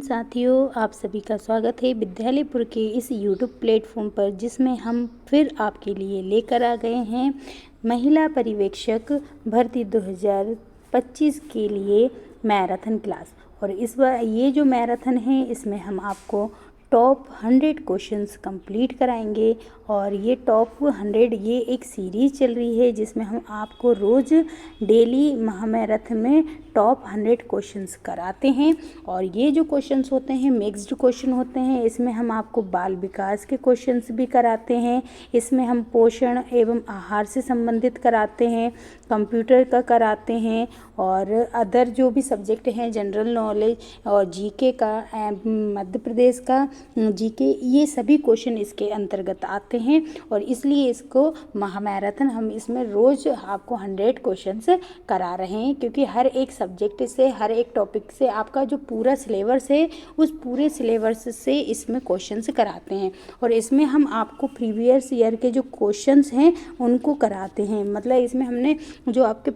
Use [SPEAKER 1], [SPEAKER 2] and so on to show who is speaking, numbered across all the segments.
[SPEAKER 1] साथियों, आप सभी का स्वागत है विद्यालयपुर के इस यूट्यूब प्लेटफॉर्म पर, जिसमें हम फिर आपके लिए लेकर आ गए हैं महिला पर्यवेक्षक भर्ती 2025 के लिए मैराथन क्लास। और इस बार ये जो मैराथन है, इसमें हम आपको टॉप 100 क्वेश्चंस कंप्लीट कराएंगे। और ये टॉप 100 ये एक सीरीज़ चल रही है, जिसमें हम आपको रोज़ डेली महामैराथन में टॉप 100 क्वेश्चंस कराते हैं। और ये जो क्वेश्चंस होते हैं मिक्स्ड क्वेश्चन होते हैं। इसमें हम आपको बाल विकास के क्वेश्चंस भी कराते हैं, इसमें हम पोषण एवं आहार से संबंधित कराते हैं, कंप्यूटर का कराते हैं, और अदर जो भी सब्जेक्ट हैं जनरल नॉलेज और जीके का, मध्य प्रदेश का जीके, ये सभी क्वेश्चन इसके अंतर्गत आते हैं। और इसलिए इसको महामैराथन हम इसमें रोज़ आपको 100 क्वेश्चंस करा रहे हैं, क्योंकि हर एक सब्जेक्ट से, हर एक टॉपिक से आपका जो पूरा सिलेबस है, उस पूरे सिलेबस से इसमें क्वेश्चंस कराते हैं। और इसमें हम आपको प्रीवियस ईयर के जो क्वेश्चंस हैं उनको कराते हैं। मतलब इसमें हमने जो आपके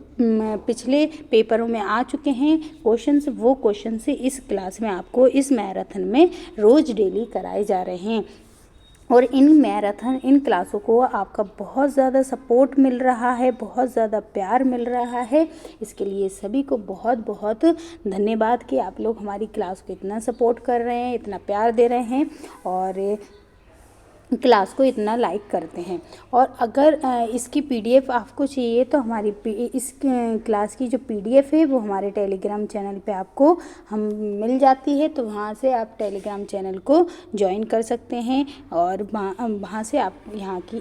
[SPEAKER 1] पिछले पेपरों में आ चुके हैं क्वेश्चंस, वो क्वेश्चन से इस क्लास में आपको इस मैराथन में रोज़ डेली कराए जा रहे हैं। और इन क्लासों को आपका बहुत ज़्यादा सपोर्ट मिल रहा है, बहुत ज़्यादा प्यार मिल रहा है। इसके लिए सभी को बहुत बहुत धन्यवाद कि आप लोग हमारी क्लास को इतना सपोर्ट कर रहे हैं, इतना प्यार दे रहे हैं और क्लास को इतना लाइक करते हैं। और अगर इसकी पीडीएफ आपको चाहिए तो हमारी इस क्लास की जो पीडीएफ है वो हमारे टेलीग्राम चैनल पे आपको हम मिल जाती है। तो वहाँ से आप टेलीग्राम चैनल को ज्वाइन कर सकते हैं और वहाँ से आप यहाँ की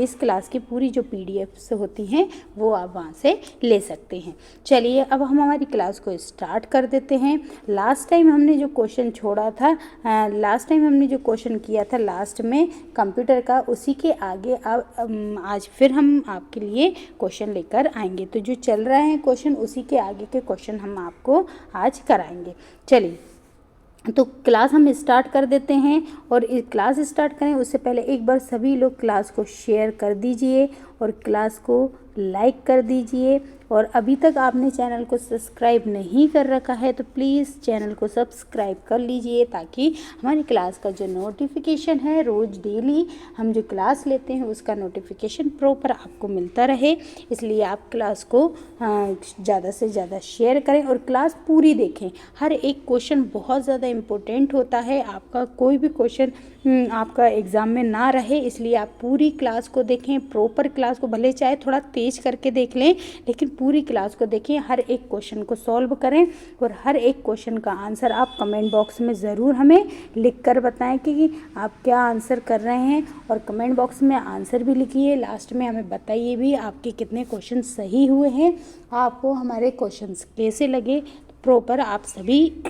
[SPEAKER 1] इस क्लास की पूरी जो पीडीएफ्स होती हैं वो आप वहाँ से ले सकते हैं। चलिए अब हम हमारी क्लास को स्टार्ट कर देते हैं। लास्ट टाइम हमने जो क्वेश्चन किया था लास्ट में कंप्यूटर का, उसी के आगे अब आज फिर हम आपके लिए क्वेश्चन लेकर आएंगे। तो जो चल रहा है क्वेश्चन, उसी के आगे के क्वेश्चन हम आपको आज कराएंगे। चलिए तो क्लास हम स्टार्ट कर देते हैं। और क्लास स्टार्ट करें उससे पहले एक बार सभी लोग क्लास को शेयर कर दीजिए और क्लास को लाइक कर दीजिए। और अभी तक आपने चैनल को सब्सक्राइब नहीं कर रखा है तो प्लीज़ चैनल को सब्सक्राइब कर लीजिए, ताकि हमारी क्लास का जो नोटिफिकेशन है, रोज़ डेली हम जो क्लास लेते हैं उसका नोटिफिकेशन प्रॉपर आपको मिलता रहे। इसलिए आप क्लास को ज़्यादा से ज़्यादा शेयर करें और क्लास पूरी देखें। हर एक क्वेश्चन बहुत ज़्यादा इम्पोर्टेंट होता है। आपका कोई भी क्वेश्चन आपका एग्ज़ाम में ना रहे, इसलिए आप पूरी क्लास को देखें, प्रॉपर क्लास को, भले चाहे थोड़ा तेज करके देख लें, लेकिन पूरी क्लास को देखें। हर एक क्वेश्चन को सॉल्व करें और हर एक क्वेश्चन का आंसर आप कमेंट बॉक्स में ज़रूर हमें लिख कर बताएं कि आप क्या आंसर कर रहे हैं। और कमेंट बॉक्स में आंसर भी लिखिए, लास्ट में हमें बताइए भी आपके कितने क्वेश्चन सही हुए हैं, आपको हमारे क्वेश्चंस कैसे लगे, प्रॉपर आप सभी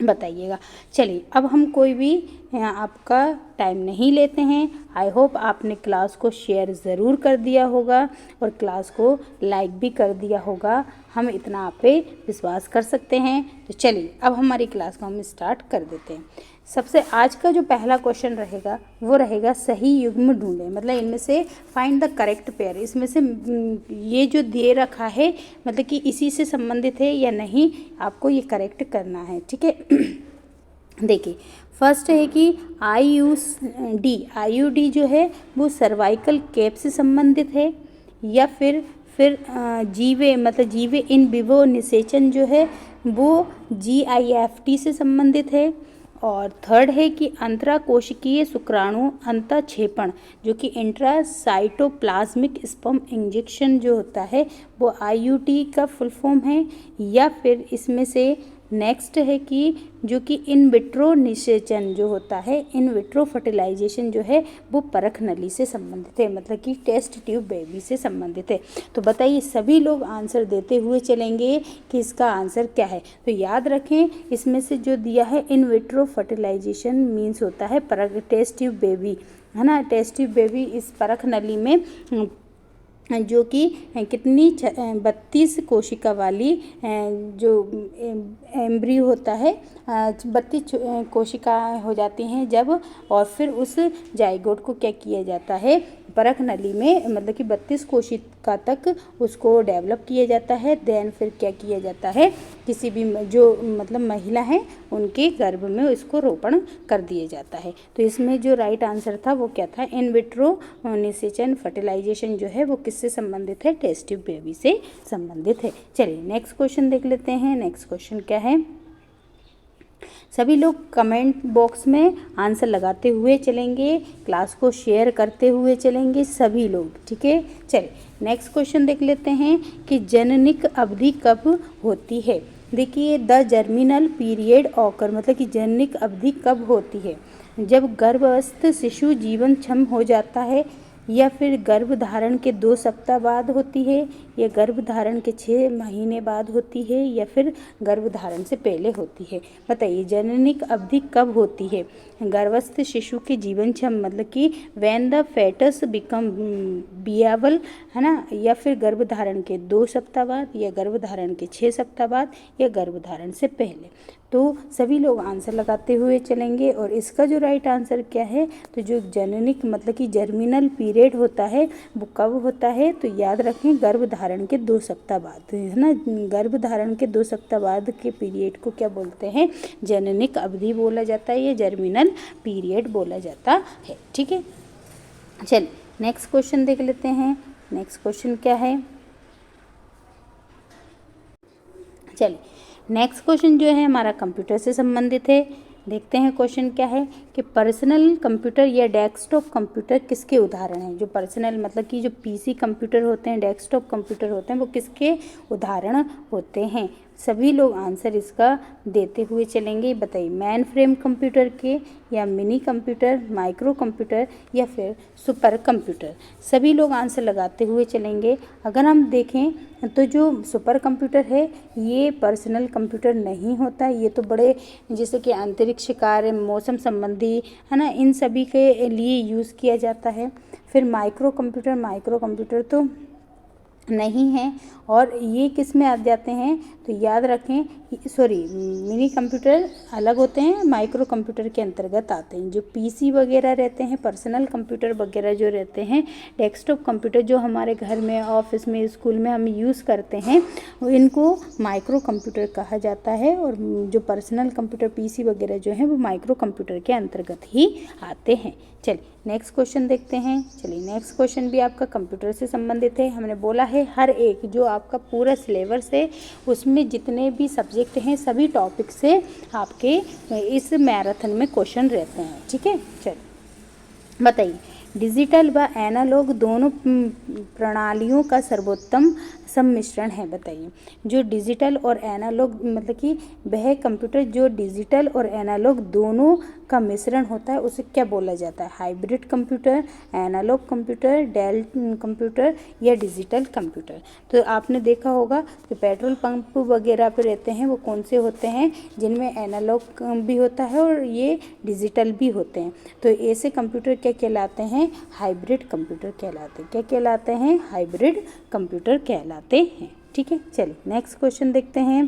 [SPEAKER 1] बताइएगा। चलिए अब हम कोई भी आपका टाइम नहीं लेते हैं। आई होप आपने क्लास को शेयर ज़रूर कर दिया होगा और क्लास को लाइक भी कर दिया होगा। हम इतना आप पे विश्वास कर सकते हैं। तो चलिए अब हमारी क्लास को हम स्टार्ट कर देते हैं। सबसे आज का जो पहला क्वेश्चन रहेगा वो रहेगा सही युग्म ढूंढें। मतलब इनमें से फाइंड द करेक्ट पेयर। इसमें से ये जो दे रखा है मतलब कि इसी से संबंधित है या नहीं, आपको ये करेक्ट करना है। ठीक है, देखिए फर्स्ट है कि आईयूडी जो है वो सर्वाइकल कैप से संबंधित है, या फिर जीवे इन विवो निषेचन जो है वो GIFT से संबंधित है। और थर्ड है कि अंतराकोशिकीय शुक्राणु अंतःक्षेपण जो कि इंट्रासाइटोप्लाज्मिक स्पर्म इंजेक्शन जो होता है वो IUT का फुल फॉर्म है। या फिर इसमें से नेक्स्ट है कि जो कि इन विट्रो निषेचन जो होता है, इन विट्रो फर्टिलाइजेशन जो है वो परख नली से संबंधित है, मतलब कि टेस्ट ट्यूब बेबी से संबंधित है। तो बताइए सभी लोग आंसर देते हुए चलेंगे कि इसका आंसर क्या है। तो याद रखें इसमें से जो दिया है इन विट्रो फर्टिलाइजेशन मीन्स होता है परख, टेस्ट ट्यूब बेबी है ना। टेस्ट ट्यूब बेबी इस परख नली में जो कि कितनी 32 कोशिका वाली जो एम्ब्रियो होता है 32 कोशिका हो जाती हैं जब, और फिर उस जाइगोट को क्या किया जाता है, परख नली में मतलब कि 32 कोशिका तक उसको डेवलप किया जाता है। देन फिर क्या किया जाता है, किसी भी जो मतलब महिला है उनके गर्भ में इसको रोपण कर दिया जाता है। तो इसमें जो राइट आंसर था वो क्या था, इन विट्रो निषेचन फर्टिलाइजेशन जो है वो किससे संबंधित है, टेस्ट ट्यूब बेबी से संबंधित है। चलिए नेक्स्ट क्वेश्चन देख लेते हैं। नेक्स्ट क्वेश्चन क्या है, सभी लोग कमेंट बॉक्स में आंसर लगाते हुए चलेंगे, क्लास को शेयर करते हुए चलेंगे सभी लोग, ठीक है। चलिए नेक्स्ट क्वेश्चन देख लेते हैं कि जननिक अवधि कब होती है। देखिए द जर्मिनल पीरियड ऑकर मतलब कि जननिक अवधि कब होती है, जब गर्भस्थ शिशु जीवन क्षम हो जाता है, या फिर गर्भधारण के 2 सप्ताह बाद होती है, या गर्भधारण के 6 महीने बाद होती है, या फिर गर्भधारण से पहले होती है। बताइए जननिक अवधि कब होती है। गर्भस्थ शिशु के जीवन क्षम मतलब कि व्हेन द फेटस बिकम विएबल, है ना, या फिर गर्भधारण के 2 सप्ताह बाद, या गर्भधारण के 6 सप्ताह बाद, या गर्भधारण से पहले। तो सभी लोग आंसर लगाते हुए चलेंगे और इसका जो राइट आंसर क्या है, तो जो जननिक मतलब कि जर्मिनल पीरियड होता है वो कब होता है, तो याद रखें गर्भधारण के 2 सप्ताह बाद, है ना। गर्भधारण के 2 सप्ताह बाद के पीरियड को क्या बोलते हैं, जननिक अवधि बोला जाता है, या जर्मिनल पीरियड बोला जाता है, ठीक है। चलिए नेक्स्ट क्वेश्चन देख लेते हैं। नेक्स्ट क्वेश्चन क्या है, चलिए नेक्स्ट क्वेश्चन जो है हमारा कंप्यूटर से संबंधित है। देखते हैं क्वेश्चन क्या है कि पर्सनल कंप्यूटर या डेस्कटॉप कंप्यूटर किसके उदाहरण हैं। जो पर्सनल मतलब कि जो पीसी कंप्यूटर होते हैं, डेस्कटॉप कंप्यूटर होते हैं, वो किसके उदाहरण होते हैं। सभी लोग आंसर इसका देते हुए चलेंगे। बताइए मेन फ्रेम कंप्यूटर के, या मिनी कंप्यूटर, माइक्रो कंप्यूटर, या फिर सुपर कंप्यूटर। सभी लोग आंसर लगाते हुए चलेंगे। अगर हम देखें तो जो सुपर कंप्यूटर है ये पर्सनल कंप्यूटर नहीं होता, ये तो बड़े जैसे कि अंतरिक्ष कार्य, मौसम संबंधी, है ना, इन सभी के लिए यूज़ किया जाता है। फिर माइक्रो कंप्यूटर तो नहीं है, और ये किस में आ जाते हैं, तो याद रखें मिनी कंप्यूटर अलग होते हैं, माइक्रो कंप्यूटर के अंतर्गत आते हैं। जो पीसी वगैरह रहते हैं, पर्सनल कंप्यूटर वगैरह जो रहते हैं, डेस्कटॉप कंप्यूटर जो हमारे घर में, ऑफिस में, स्कूल में हम यूज़ करते हैं, इनको माइक्रो कंप्यूटर कहा जाता है। और जो पर्सनल कंप्यूटर पीसी वगैरह जो हैं वो माइक्रो कंप्यूटर के अंतर्गत ही आते हैं। चलिए नेक्स्ट क्वेश्चन देखते हैं। चलिए नेक्स्ट क्वेश्चन भी आपका कंप्यूटर से संबंधित है। हमने बोला है हर एक जो आपका पूरा सिलेबस है उसमें जितने भी सब्जेक्ट हैं सभी टॉपिक से आपके इस मैराथन में क्वेश्चन रहते हैं, ठीक है। चलिए बताइए डिजिटल व एनालॉग दोनों प्रणालियों का सर्वोत्तम सम्मिश्रण है। बताइए जो डिजिटल और एनालॉग मतलब कि वह कंप्यूटर जो डिजिटल और एनालॉग दोनों का मिश्रण होता है उसे क्या बोला जाता है। Hybrid computer, analogue computer, Dell computer, या डिजिटल कंप्यूटर। तो आपने देखा होगा कि पेट्रोल पंप वगैरह पे रहते हैं वो कौन से होते हैं, जिनमें एनालॉग भी होता है और ये डिजिटल भी होते हैं। तो ऐसे कंप्यूटर क्या कहलाते हैं, हाइब्रिड कंप्यूटर कहलाते हैं। क्या कहलाते हैं, हाइब्रिड कंप्यूटर कहलाते हैं, ठीक है। चलिए नेक्स्ट क्वेश्चन देखते हैं।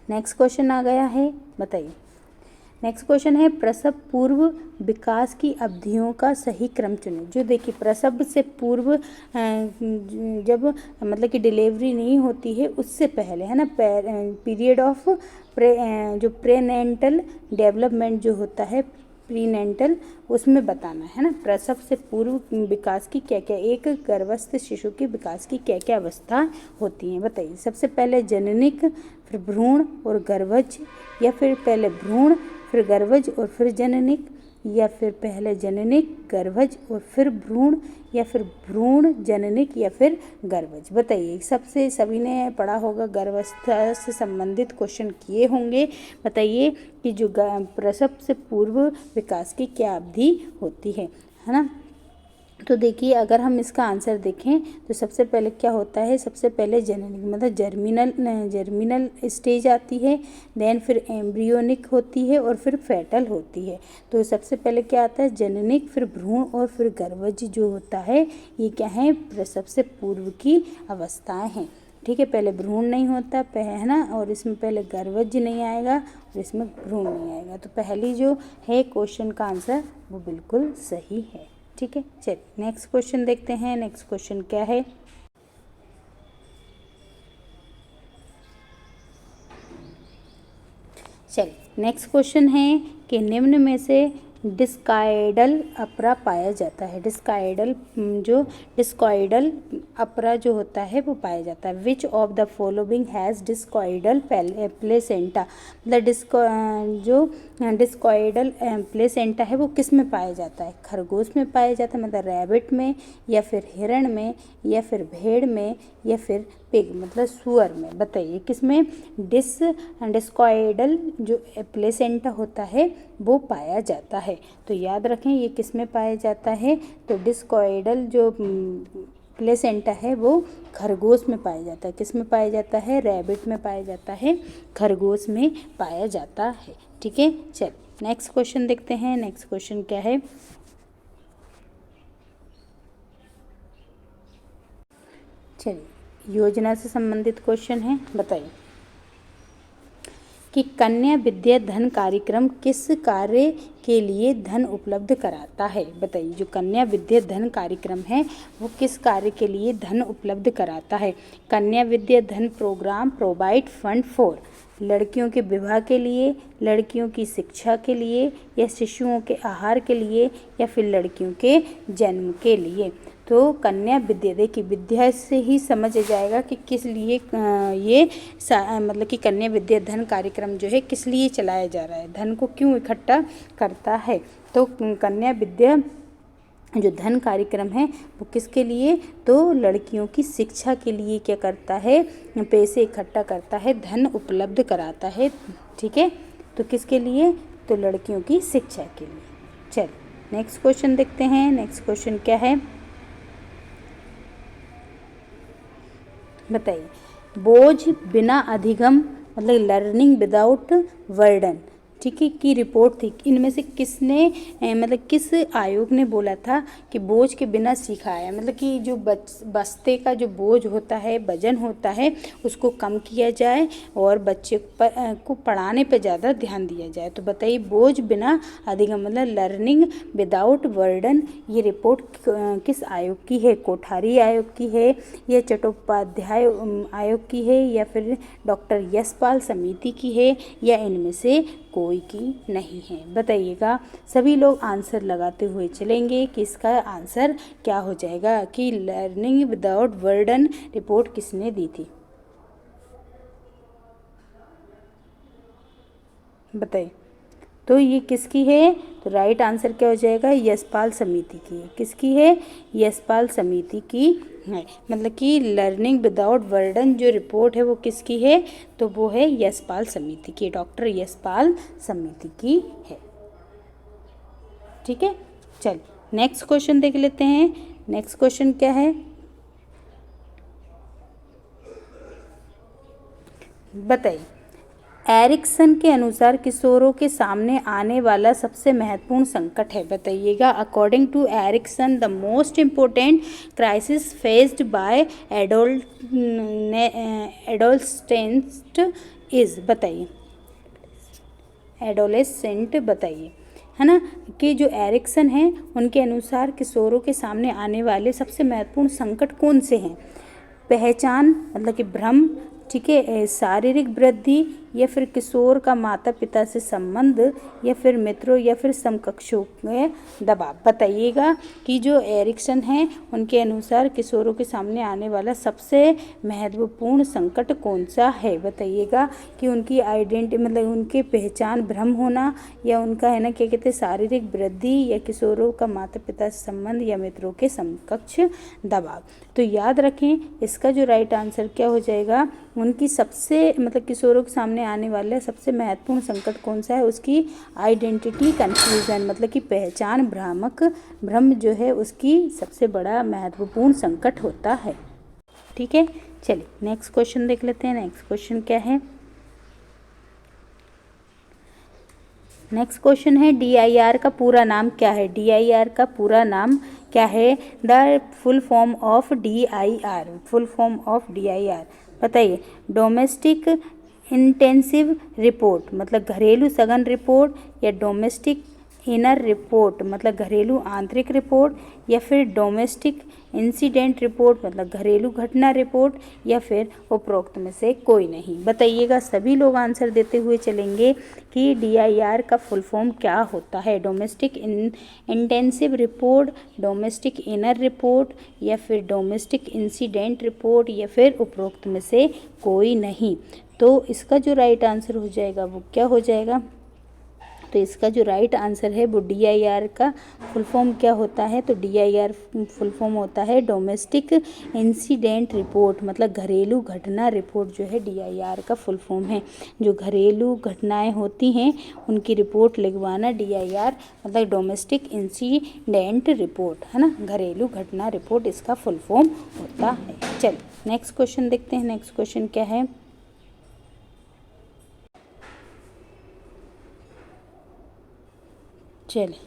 [SPEAKER 1] नेक्स्ट क्वेश्चन आ गया है। बताइए नेक्स्ट क्वेश्चन है प्रसव पूर्व विकास की अवधियों का सही क्रम चुनें। जो देखिए प्रसव से पूर्व जब मतलब कि डिलीवरी नहीं होती है उससे पहले, है ना, पीरियड ऑफ जो प्रेनेंटल डेवलपमेंट जो होता है, प्रीनेंटल, उसमें बताना है ना। प्रसव से पूर्व विकास की क्या क्या, एक गर्भस्थ शिशु के विकास की क्या क्या अवस्था होती हैं। बताइए सबसे पहले जननिक, फिर भ्रूण और गर्भज, या फिर पहले भ्रूण फिर गर्भज और फिर जननिक, या फिर पहले जननिक गर्भज और फिर भ्रूण, या फिर भ्रूण जननिक, या फिर गर्भज। बताइए सबसे सभी ने पढ़ा होगा, गर्भावस्था से संबंधित क्वेश्चन किए होंगे। बताइए कि जो प्रसव से पूर्व विकास की क्या अवधि होती है ना। तो देखिए अगर हम इसका आंसर देखें तो सबसे पहले क्या होता है, सबसे पहले जननिक मतलब जर्मिनल स्टेज आती है, देन फिर एम्ब्रियोनिक होती है और फिर फेटल होती है। तो सबसे पहले क्या आता है, जननिक, फिर भ्रूण और फिर गर्भज जो होता है, ये क्या है, प्रसव से पूर्व की अवस्थाएं हैं, ठीक है। पहले भ्रूण नहीं होता है ना, और इसमें पहले गर्भज नहीं आएगा और इसमें भ्रूण नहीं आएगा। तो पहली जो है क्वेश्चन का आंसर वो बिल्कुल सही है, ठीक है। चलिए नेक्स्ट क्वेश्चन देखते हैं। नेक्स्ट क्वेश्चन क्या है। चलिए नेक्स्ट क्वेश्चन है कि निम्न में से डिस्कॉइडल अपरा पाया जाता है। डिस्कॉइडल अपरा जो होता है वो पाया जाता है। विच of the following has discoidal placenta, मतलब जो डिस्कॉइडल प्लेसेंटा है वो किस में पाया जाता है। खरगोश में पाया जाता है, मतलब रैबिट में, या फिर हिरण में, या फिर भेड़ में, या फिर पिग मतलब सुअर में। बताइए किस में डिस्कॉइडल जो प्लेसेंटा होता है वो पाया जाता है। तो याद रखें ये किस में पाया जाता है। तो डिस्कॉइडल जो प्लेसेंटा है वो खरगोश में पाया जाता है। किस में पाया जाता है। रैबिट में पाया जाता है, खरगोश में पाया जाता है। ठीक है। चल नेक्स्ट क्वेश्चन देखते हैं। नेक्स्ट क्वेश्चन क्या है। चलिए योजना से संबंधित क्वेश्चन है। बताइए कि कन्या विद्या धन कार्यक्रम किस कार्य के लिए धन उपलब्ध कराता है। बताइए जो कन्या विद्या धन कार्यक्रम है वो किस कार्य के लिए धन उपलब्ध कराता है। कन्या विद्या धन प्रोग्राम प्रोवाइड फंड फॉर लड़कियों के विवाह के लिए, लड़कियों की शिक्षा के लिए, या शिशुओं के आहार के लिए, या फिर लड़कियों के जन्म के लिए। तो कन्या विद्या, देखिए विद्या से ही समझ जाएगा कि किस लिए ये मतलब कि कन्या विद्या धन कार्यक्रम जो है किस लिए चलाया जा रहा है, धन को क्यों इकट्ठा करता है। तो कन्या विद्या जो धन कार्यक्रम है वो किसके लिए, तो लड़कियों की शिक्षा के लिए क्या करता है, पैसे इकट्ठा करता है, धन उपलब्ध कराता है। ठीक है। तो किसके लिए, तो लड़कियों की शिक्षा के लिए। चल नेक्स्ट क्वेश्चन देखते हैं। नेक्स्ट क्वेश्चन क्या है। बताइए बोझ बिना अधिगम मतलब लर्निंग विदाउट वर्डन, ठीक है, की रिपोर्ट थी। इनमें से किसने मतलब किस आयोग ने बोला था कि बोझ के बिना सिखाया, मतलब कि जो बस्ते का जो बोझ होता है, वजन होता है, उसको कम किया जाए और बच्चे को पढ़ाने पे ज़्यादा ध्यान दिया जाए। तो बताइए बोझ बिना अधिगम मतलब लर्निंग विदाउट वर्डन, ये रिपोर्ट किस आयोग की है। कोठारी आयोग की है, या चट्टोपाध्याय आयोग की है, या फिर डॉक्टर यशपाल समिति की है, या इनमें से कोई की नहीं है। बताइएगा। सभी लोग आंसर लगाते हुए चलेंगे कि इसका आंसर क्या हो जाएगा कि लर्निंग विदाउट वर्डन रिपोर्ट किसने दी थी। बताइए। तो ये किसकी है, तो राइट आंसर क्या हो जाएगा, यशपाल समिति की है। किसकी है, यशपाल समिति की है। मतलब कि लर्निंग विदाउट वर्डन जो रिपोर्ट है वो किसकी है, तो वो है यशपाल समिति की, डॉक्टर यशपाल समिति की है। ठीक है। चल नेक्स्ट क्वेश्चन देख लेते हैं। नेक्स्ट क्वेश्चन क्या है। बताइए एरिक्सन के अनुसार किशोरों के सामने आने वाला सबसे महत्वपूर्ण संकट है। बताइएगा। According to Erikson the most important crisis faced by adolescent is. बताइए एडोलेसेंट, बताइए है ना, कि जो एरिक्सन हैं उनके अनुसार किशोरों के सामने आने वाले सबसे महत्वपूर्ण संकट कौन से हैं। पहचान मतलब कि भ्रम, ठीक है, शारीरिक वृद्धि, या फिर किशोर का माता पिता से संबंध, या फिर मित्रों या फिर समकक्षों में दबाव। बताइएगा कि जो एरिक्सन हैं उनके अनुसार किशोरों के सामने आने वाला सबसे महत्वपूर्ण संकट कौन सा है। बताइएगा कि उनकी आइडेंटिटी मतलब उनके पहचान भ्रम होना, या उनका है ना क्या कहते हैं शारीरिक वृद्धि, या किशोरों का माता पिता से संबंध, या मित्रों के समकक्ष दबाव। तो याद रखें इसका जो राइट आंसर क्या हो जाएगा, उनकी सबसे मतलब किशोरों के सामने आने वाला सबसे महत्वपूर्ण संकट कौन सा है, उसकी आइडेंटिटी कन्फ्यूजन मतलब कि पहचान भ्रम जो है उसकी सबसे बड़ा महत्वपूर्ण संकट होता है। ठीक है। चलिए नेक्स्ट क्वेश्चन देख लेते हैं। नेक्स्ट क्वेश्चन क्या है। नेक्स्ट क्वेश्चन है DIR का पूरा नाम क्या है। DIR का पूरा नाम क्या है। The full form of DIR, full form of DIR बताइए। डोमेस्टिक इंटेंसिव रिपोर्ट मतलब घरेलू सघन रिपोर्ट, या डोमेस्टिक इनर रिपोर्ट मतलब घरेलू आंतरिक रिपोर्ट, या फिर डोमेस्टिक इंसिडेंट रिपोर्ट मतलब घरेलू घटना रिपोर्ट, या फिर उपरोक्त में से कोई नहीं। बताइएगा, सभी लोग आंसर देते हुए चलेंगे कि DIR का फुल फॉर्म क्या होता है। Domestic intensive report, domestic inner report, या फिर डोमेस्टिक इंसिडेंट रिपोर्ट, या फिर उपरोक्त में से कोई नहीं। तो इसका जो राइट आंसर हो जाएगा वो क्या हो जाएगा? तो इसका जो राइट आंसर है वो DIR का फुल फॉर्म क्या होता है? तो DIR फुल फॉर्म होता है डोमेस्टिक इंसिडेंट रिपोर्ट मतलब घरेलू घटना रिपोर्ट जो है DIR का फुल फॉर्म है। जो घरेलू घटनाएं होती हैं उनकी रिपोर्ट लिखवाना DIR मतलब डोमेस्टिक इंसिडेंट रिपोर्ट है ना, घरेलू घटना रिपोर्ट इसका फुल फॉर्म होता है। चलिए नेक्स्ट क्वेश्चन देखते हैं। नेक्स्ट क्वेश्चन क्या है? चलिए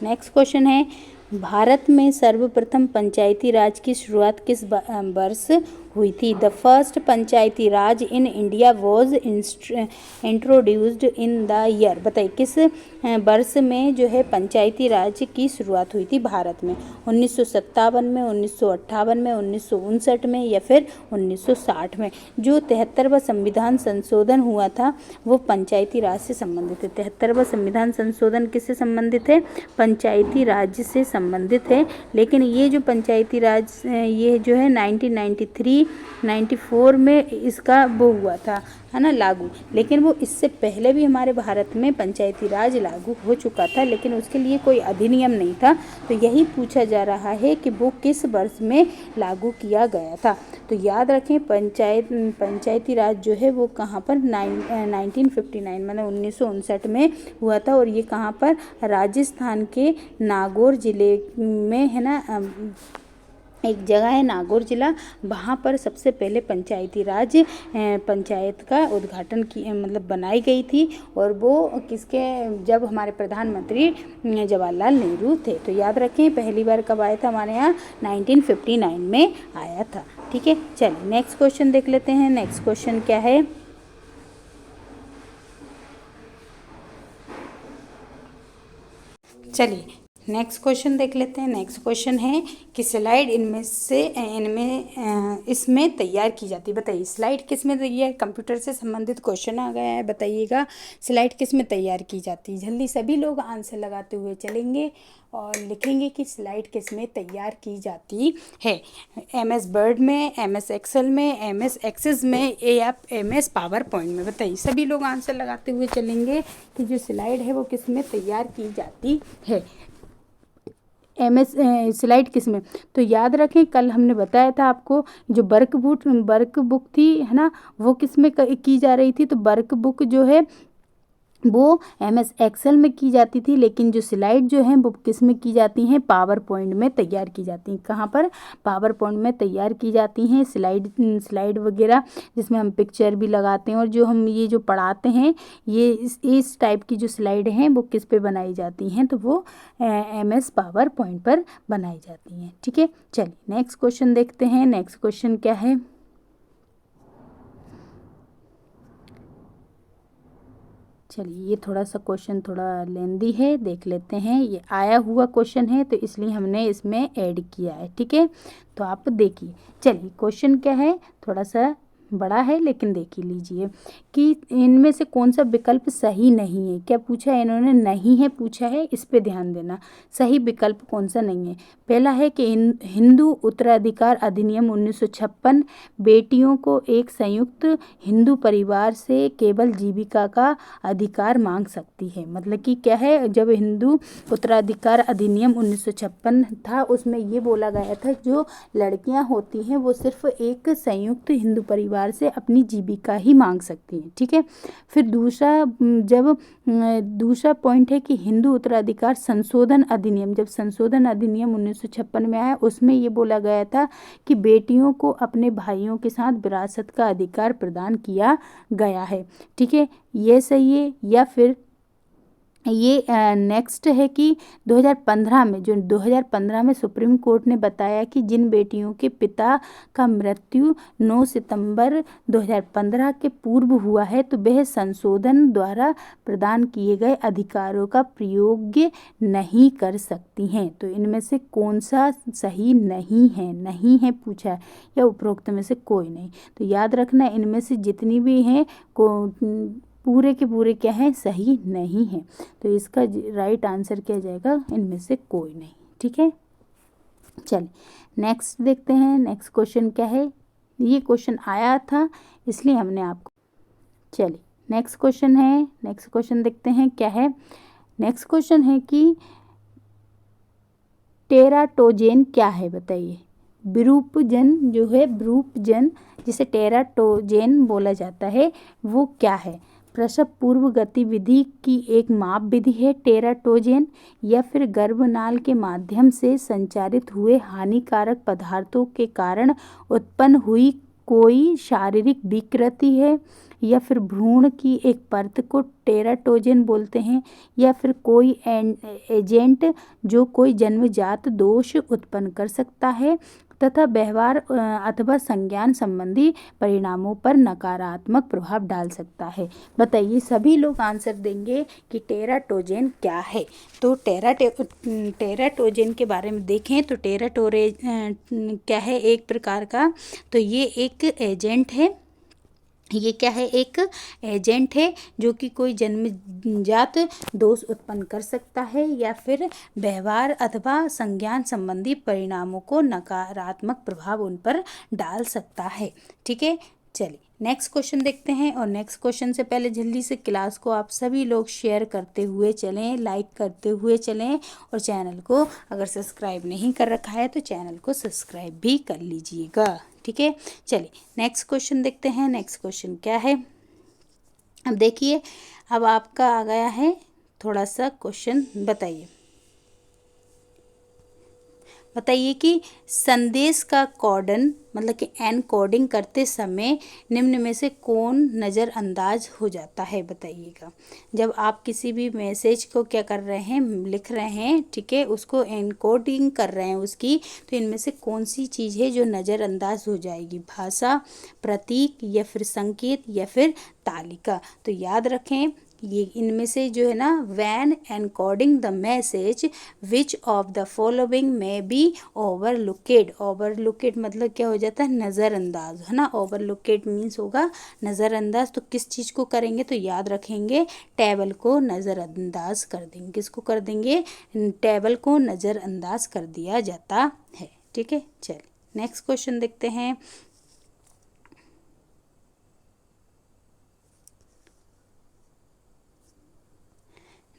[SPEAKER 1] नेक्स्ट क्वेश्चन है, भारत में सर्वप्रथम पंचायती राज की शुरुआत किस वर्ष हुई थी? The first Panchayati Raj in India was introduced in the year. बताइए किस वर्ष में जो है पंचायती राज की शुरुआत हुई थी भारत में? 1957 में, 1958 में, 1959 में, या फिर 1960 में? जो 73वां संविधान संशोधन हुआ था वो पंचायती राज से संबंधित है। 73वां संविधान संशोधन किससे संबंधित है? पंचायती राज से संबंधित है। लेकिन ये जो पंचायती राज ये जो है 1993-94 में इसका वो हुआ था है ना लागू। लेकिन वो इससे पहले भी हमारे भारत में पंचायती राज लागू हो चुका था, लेकिन उसके लिए कोई अधिनियम नहीं था। तो यही पूछा जा रहा है कि वो किस वर्ष में लागू किया गया था। तो याद रखें पंचायती राज जो है वो कहाँ पर 1959 मतलब 1959 में हुआ था। और ये कहाँ पर? राजस्थान के नागौर ज़िले में है ना, एक जगह है नागौर जिला, वहाँ पर सबसे पहले पंचायती राज पंचायत का उद्घाटन की मतलब बनाई गई थी। और वो किसके? जब हमारे प्रधानमंत्री जवाहरलाल नेहरू थे। तो याद रखें पहली बार कब आया था हमारे यहाँ? 1959 में आया था। ठीक है, चलिए नेक्स्ट क्वेश्चन देख लेते हैं। नेक्स्ट क्वेश्चन क्या है? चलिए नेक्स्ट क्वेश्चन देख लेते हैं। नेक्स्ट क्वेश्चन है कि स्लाइड इसमें तैयार की जाती है। बताइए स्लाइड किस में तैयार? कंप्यूटर से संबंधित क्वेश्चन आ गया है। बताइएगा स्लाइड किस में तैयार की जाती है? जल्दी सभी लोग आंसर लगाते हुए चलेंगे और लिखेंगे कि स्लाइड किस में तैयार की जाती है। MS वर्ड में, MS एक्सेल में, MS एक्सेस में, या MS पावर पॉइंट में? बताइए सभी लोग आंसर लगाते हुए चलेंगे कि जो स्लाइड है वो किस में तैयार की जाती है। MS स्लाइड किस में? तो याद रखें कल हमने बताया था आपको जो वर्कबुक थी है ना, वो किस में की जा रही थी? तो वर्कबुक जो है वो MS एक्सेल में की जाती थी। लेकिन जो स्लाइड जो है वो किस में की जाती हैं? पावर पॉइंट में तैयार की जाती हैं। कहाँ पर? पावर पॉइंट में तैयार की जाती हैं स्लाइड वगैरह, जिसमें हम पिक्चर भी लगाते हैं। और जो हम ये जो पढ़ाते हैं ये इस टाइप की जो स्लाइड हैं वो किस पे बनाई जाती हैं? तो वो MS पावर पॉइंट पर बनाई जाती हैं। ठीक है, चलिए नेक्स्ट क्वेश्चन देखते हैं। नेक्स्ट क्वेश्चन क्या है? चलिए ये थोड़ा सा क्वेश्चन थोड़ा लेंदी है, देख लेते हैं। ये आया हुआ क्वेश्चन है तो इसलिए हमने इसमें ऐड किया है। ठीक है, तो आप देखिए। चलिए क्वेश्चन क्या है? थोड़ा सा बड़ा है लेकिन देख ही लीजिए कि इनमें से कौन सा विकल्प सही नहीं है। क्या पूछा है इन्होंने? नहीं है पूछा है, इस पे ध्यान देना। सही विकल्प कौन सा नहीं है? पहला है कि हिंदू उत्तराधिकार अधिनियम 1956 बेटियों को एक संयुक्त हिंदू परिवार से केवल जीविका का अधिकार मांग सकती है। मतलब कि क्या है, जब हिंदू उत्तराधिकार अधिनियम 1956 था उसमें ये बोला गया था जो लड़कियां होती हैं वो सिर्फ एक संयुक्त हिंदू परिवार से अपनी जीविका ही मांग सकती हैं। ठीक है, फिर दूसरा पॉइंट है कि हिंदू उत्तराधिकार संशोधन अधिनियम, जब संशोधन अधिनियम 1956 में आया उसमें ये बोला गया था कि बेटियों को अपने भाइयों के साथ विरासत का अधिकार प्रदान किया गया है। ठीक है, ये सही है। या फिर ये नेक्स्ट है कि 2015 में सुप्रीम कोर्ट ने बताया कि जिन बेटियों के पिता का मृत्यु 9 सितंबर 2015 के पूर्व हुआ है तो वह संशोधन द्वारा प्रदान किए गए अधिकारों का प्रयोग नहीं कर सकती हैं। तो इनमें से कौन सा सही नहीं है पूछा है, या उपरोक्त में से कोई नहीं। तो याद रखना इनमें से जितनी भी हैं पूरे के पूरे क्या हैं, सही नहीं है। तो इसका राइट आंसर क्या जाएगा, इनमें से कोई नहीं। ठीक है, चलिए नेक्स्ट देखते हैं। नेक्स्ट क्वेश्चन क्या है, ये क्वेश्चन आया था इसलिए हमने आपको, चलिए नेक्स्ट क्वेश्चन है। नेक्स्ट क्वेश्चन देखते हैं क्या है। नेक्स्ट क्वेश्चन है कि टेराटोजेन क्या है, बताइए। विरूपजन जो है, विरूपजन जिसे टेराटोजेन बोला जाता है, वो क्या है। प्रसव पूर्व गतिविधि की एक माप विधि है टेराटोजेन, या फिर गर्भनाल के माध्यम से संचारित हुए हानिकारक पदार्थों के कारण उत्पन्न हुई कोई शारीरिक विकृति है, या फिर भ्रूण की एक परत को टेराटोजेन बोलते हैं, या फिर कोई एजेंट जो कोई जन्मजात दोष उत्पन्न कर सकता है तथा व्यवहार अथवा संज्ञान संबंधी परिणामों पर नकारात्मक प्रभाव डाल सकता है। बताइए, सभी लोग आंसर देंगे कि टेराटोजेन क्या है। तो टेराटोजेन के बारे में देखें तो क्या है, एक प्रकार का, तो ये एक एजेंट है। ये क्या है, एक एजेंट है जो कि कोई जन्मजात दोष उत्पन्न कर सकता है या फिर व्यवहार अथवा संज्ञान संबंधी परिणामों को नकारात्मक प्रभाव उन पर डाल सकता है। ठीक है, चलिए नेक्स्ट क्वेश्चन देखते हैं। और नेक्स्ट क्वेश्चन से पहले जल्दी से क्लास को आप सभी लोग शेयर करते हुए चलें, लाइक करते हुए चलें, और चैनल को अगर सब्सक्राइब नहीं कर रखा है तो चैनल को सब्सक्राइब भी कर लीजिएगा। ठीक है, चलिए नेक्स्ट क्वेश्चन देखते हैं। नेक्स्ट क्वेश्चन क्या है, अब देखिए, अब आपका आ गया है थोड़ा सा क्वेश्चन। बताइए कि संदेश का कोडन मतलब कि एनकोडिंग करते समय निम्न में से कौन नज़रअंदाज हो जाता है। बताइएगा, जब आप किसी भी मैसेज को क्या कर रहे हैं, लिख रहे हैं, ठीक है, उसको एनकोडिंग कर रहे हैं उसकी, तो इनमें से कौन सी चीज़ है जो नज़रअंदाज हो जाएगी। भाषा, प्रतीक, या फिर संकेत, या फिर तालिका। तो याद रखें ये इनमें से जो है ना, when encoding the message which of the following may be overlooked. Overlooked मतलब क्या हो जाता है, नज़रअंदाज, है ना। ओवरलुकेड मीन्स होगा नज़रअंदाज। तो किस चीज़ को करेंगे, तो याद रखेंगे टेबल को नज़रअंदाज कर देंगे। किसको कर देंगे, टेबल को नज़रअंदाज कर दिया जाता है। ठीक है, चलिए नेक्स्ट क्वेश्चन देखते हैं।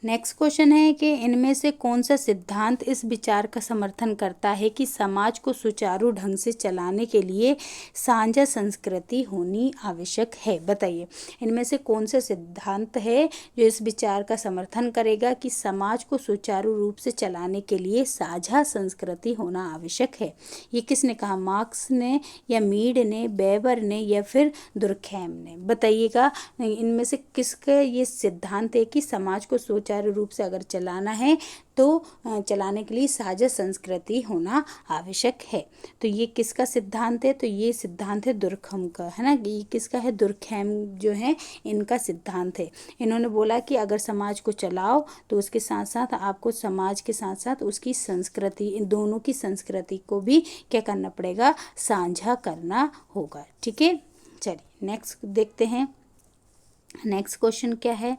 [SPEAKER 1] नेक्स्ट क्वेश्चन है कि इनमें से कौन सा सिद्धांत इस विचार का समर्थन करता है कि समाज को सुचारू ढंग से चलाने के लिए साझा संस्कृति होनी आवश्यक है। बताइए, इनमें से कौन सा सिद्धांत है जो इस विचार का समर्थन करेगा कि समाज को सुचारू रूप से चलाने के लिए साझा संस्कृति होना आवश्यक है। ये किसने कहा, मार्क्स ने, या मीड ने, वेबर ने, या फिर दुर्खैम ने। बताइएगा, इनमें से किसका ये सिद्धांत है कि समाज को सुचारू रूप से अगर चलाना है तो चलाने के लिए साझा संस्कृति होना आवश्यक है। तो ये किसका सिद्धांत है, तो ये सिद्धांत है दुर्खैम का, है ना। ये किसका है, दुर्खैम जो है इनका सिद्धांत है। इन्होंने बोला कि अगर समाज को चलाओ तो उसके साथ साथ आपको समाज के साथ साथ उसकी संस्कृति, इन दोनों की संस्कृति को भी क्या करना पड़ेगा, साझा करना होगा। ठीक है, चलिए नेक्स्ट देखते हैं। नेक्स्ट क्वेश्चन क्या है।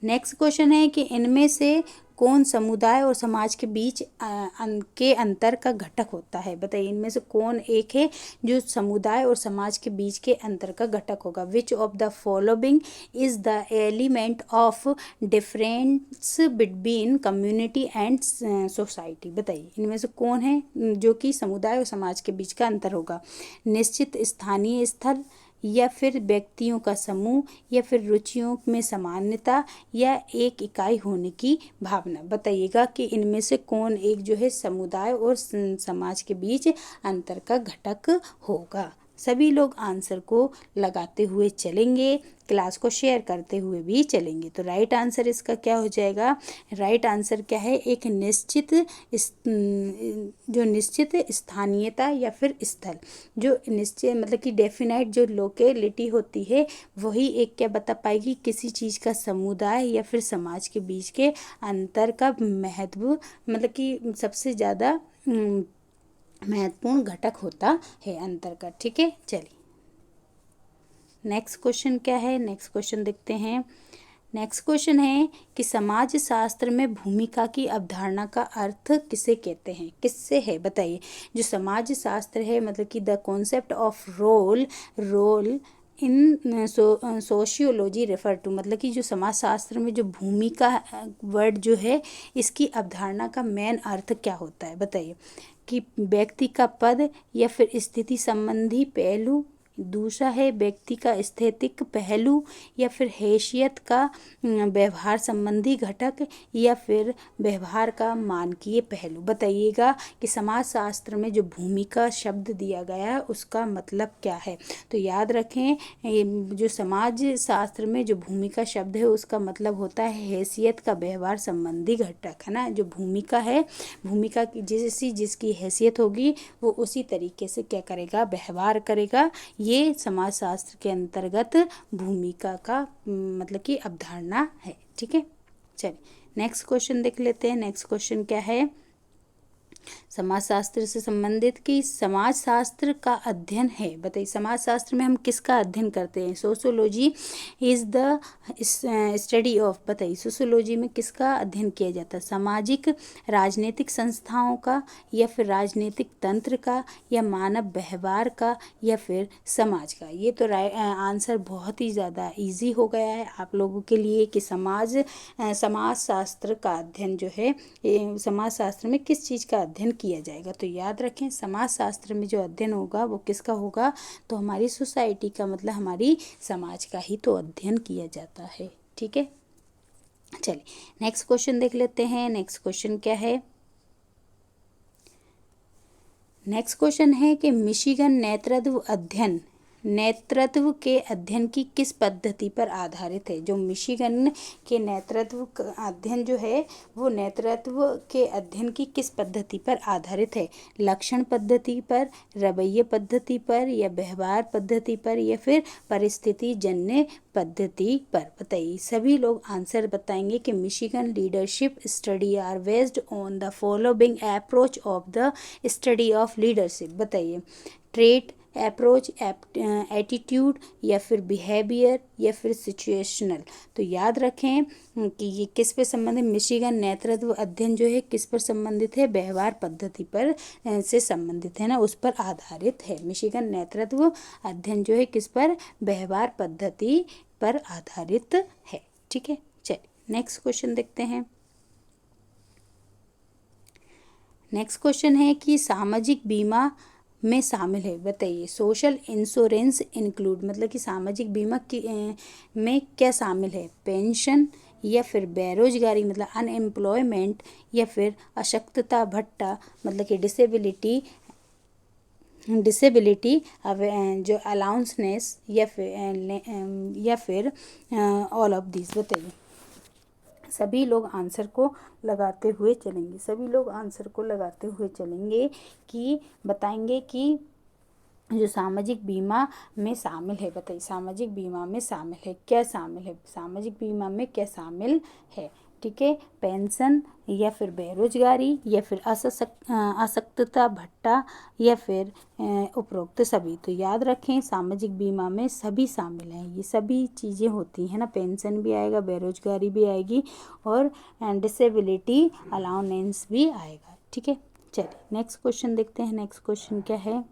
[SPEAKER 1] नेक्स्ट क्वेश्चन है कि इनमें से कौन समुदाय और समाज के बीच के अंतर का घटक होता है। बताइए, इनमें से कौन एक है जो समुदाय और समाज के बीच के अंतर का घटक होगा। विच of the following is the element of difference between community and society. बताइए, इनमें से कौन है जो कि समुदाय और समाज के बीच का अंतर होगा। निश्चित स्थानीय स्थल, या फिर व्यक्तियों का समूह, या फिर रुचियों में समानता, या एक इकाई होने की भावना। बताइएगा कि इनमें से कौन एक जो है समुदाय और समाज के बीच अंतर का घटक होगा। सभी लोग आंसर को लगाते हुए चलेंगे, क्लास को शेयर करते हुए भी चलेंगे। तो राइट आंसर इसका क्या हो जाएगा? राइट आंसर क्या है? एक जो निश्चित स्थानीयता या फिर स्थल, जो निश्चित मतलब कि डेफिनाइट जो लोकेलिटी होती है, वही एक क्या बता पाएगी? किसी चीज़ का समुदाय या फिर समाज के बीच के अंतर का महत्व, मतलब कि सबसे ज़्यादा महत्वपूर्ण घटक होता है अंतर का। ठीक है, चलिए नेक्स्ट क्वेश्चन क्या है? नेक्स्ट क्वेश्चन देखते हैं। नेक्स्ट क्वेश्चन है कि समाज शास्त्र में भूमिका की अवधारणा का अर्थ किसे कहते हैं? किससे है बताइए। जो समाज शास्त्र है, मतलब कि the concept of role in sociology refer to, मतलब कि जो समाज शास्त्र में जो भूमिका वर्ड जो है, इसकी अवधारणा का मेन अर्थ क्या होता है बताइए। कि व्यक्ति का पद या फिर स्थिति संबंधी पहलू, दूसरा है व्यक्ति का स्थैतिक पहलू या फिर हैसियत का व्यवहार संबंधी घटक, या फिर व्यवहार का मानकीय पहलू। बताइएगा कि समाज शास्त्र में जो भूमिका शब्द दिया गया है उसका मतलब क्या है। तो याद रखें, जो समाज शास्त्र में जो भूमिका शब्द है उसका मतलब होता है हैसियत का व्यवहार संबंधी घटक, है ना। जो भूमिका है, भूमिका की जिसकी हैसियत होगी वो उसी तरीके से क्या करेगा? व्यवहार करेगा। ये समाजशास्त्र के अंतर्गत भूमिका का मतलब कि अवधारणा है। ठीक है, चलिए नेक्स्ट क्वेश्चन देख लेते हैं। नेक्स्ट क्वेश्चन क्या है? समाजशास्त्र से संबंधित कि समाजशास्त्र का अध्ययन है। बताइए, समाजशास्त्र में हम किसका अध्ययन करते हैं? Sociology is the study of, बताइए सोशियोलॉजी में किसका अध्ययन किया जाता है? सामाजिक राजनीतिक संस्थाओं का, या फिर राजनीतिक तंत्र का, या मानव व्यवहार का, या फिर समाज का। ये तो आंसर बहुत ही ज़्यादा इजी हो गया है आप लोगों के लिए कि समाजशास्त्र का अध्ययन जो है, समाजशास्त्र में किस चीज़ का अध्ययन किया जाएगा। तो याद रखें, समाजशास्त्र में जो अध्ययन होगा वो किसका होगा? तो हमारी सोसाइटी का, मतलब हमारी समाज का ही तो अध्ययन किया जाता है। ठीक है, चलिए नेक्स्ट क्वेश्चन देख लेते हैं। नेक्स्ट क्वेश्चन क्या है? नेक्स्ट क्वेश्चन है कि मिशिगन नेतृत्व के अध्ययन की किस पद्धति पर आधारित है? जो मिशिगन के नेतृत्व अध्ययन जो है, वो नेतृत्व के अध्ययन की किस पद्धति पर आधारित है? लक्षण पद्धति पर, रवैये पद्धति पर, या व्यवहार पद्धति पर, या फिर परिस्थिति जन्य पद्धति पर। बताइए, सभी लोग आंसर बताएंगे कि Michigan leadership study are based on the following approach of the study of leadership. बताइए, ट्रेट, अप्रोच, एटीट्यूड, या फिर बिहेवियर, या फिर सिचुएशनल। तो याद रखें कि ये किस पे संबंधित? मिशिगन नेतृत्व अध्ययन जो है किस पर संबंधित है? व्यवहार पद्धति पर से संबंधित है ना, उस पर आधारित है। मिशिगन नेतृत्व अध्ययन जो है किस पर? व्यवहार पद्धति पर आधारित है। ठीक है, चलिए नेक्स्ट क्वेश्चन देखते हैं। नेक्स्ट क्वेश्चन है कि सामाजिक बीमा में शामिल है। बताइए, सोशल इंश्योरेंस इंक्लूड, मतलब कि सामाजिक बीमा में क्या शामिल है? पेंशन, या फिर बेरोजगारी मतलब अनएम्प्लॉयमेंट, या फिर अशक्तता भत्ता मतलब कि डिसेबिलिटी जो अलाउंसनेस, या फिर ऑल ऑफ दिस। बताइए, सभी लोग आंसर को लगाते हुए चलेंगे, सभी लोग आंसर को लगाते हुए चलेंगे कि बताएंगे कि जो सामाजिक बीमा में शामिल है। बताइए, सामाजिक बीमा में शामिल है, क्या शामिल है? सामाजिक बीमा में क्या शामिल है? ठीक है, पेंशन, या फिर बेरोजगारी, या फिर अशक्तता भत्ता, या फिर उपरोक्त सभी। तो याद रखें, सामाजिक बीमा में सभी शामिल हैं, ये सभी चीज़ें होती हैं ना। पेंशन भी आएगा, बेरोजगारी भी आएगी, और डिसेबिलिटी अलाउंस भी आएगा। ठीक है, चलिए नेक्स्ट क्वेश्चन देखते हैं। नेक्स्ट क्वेश्चन क्या है?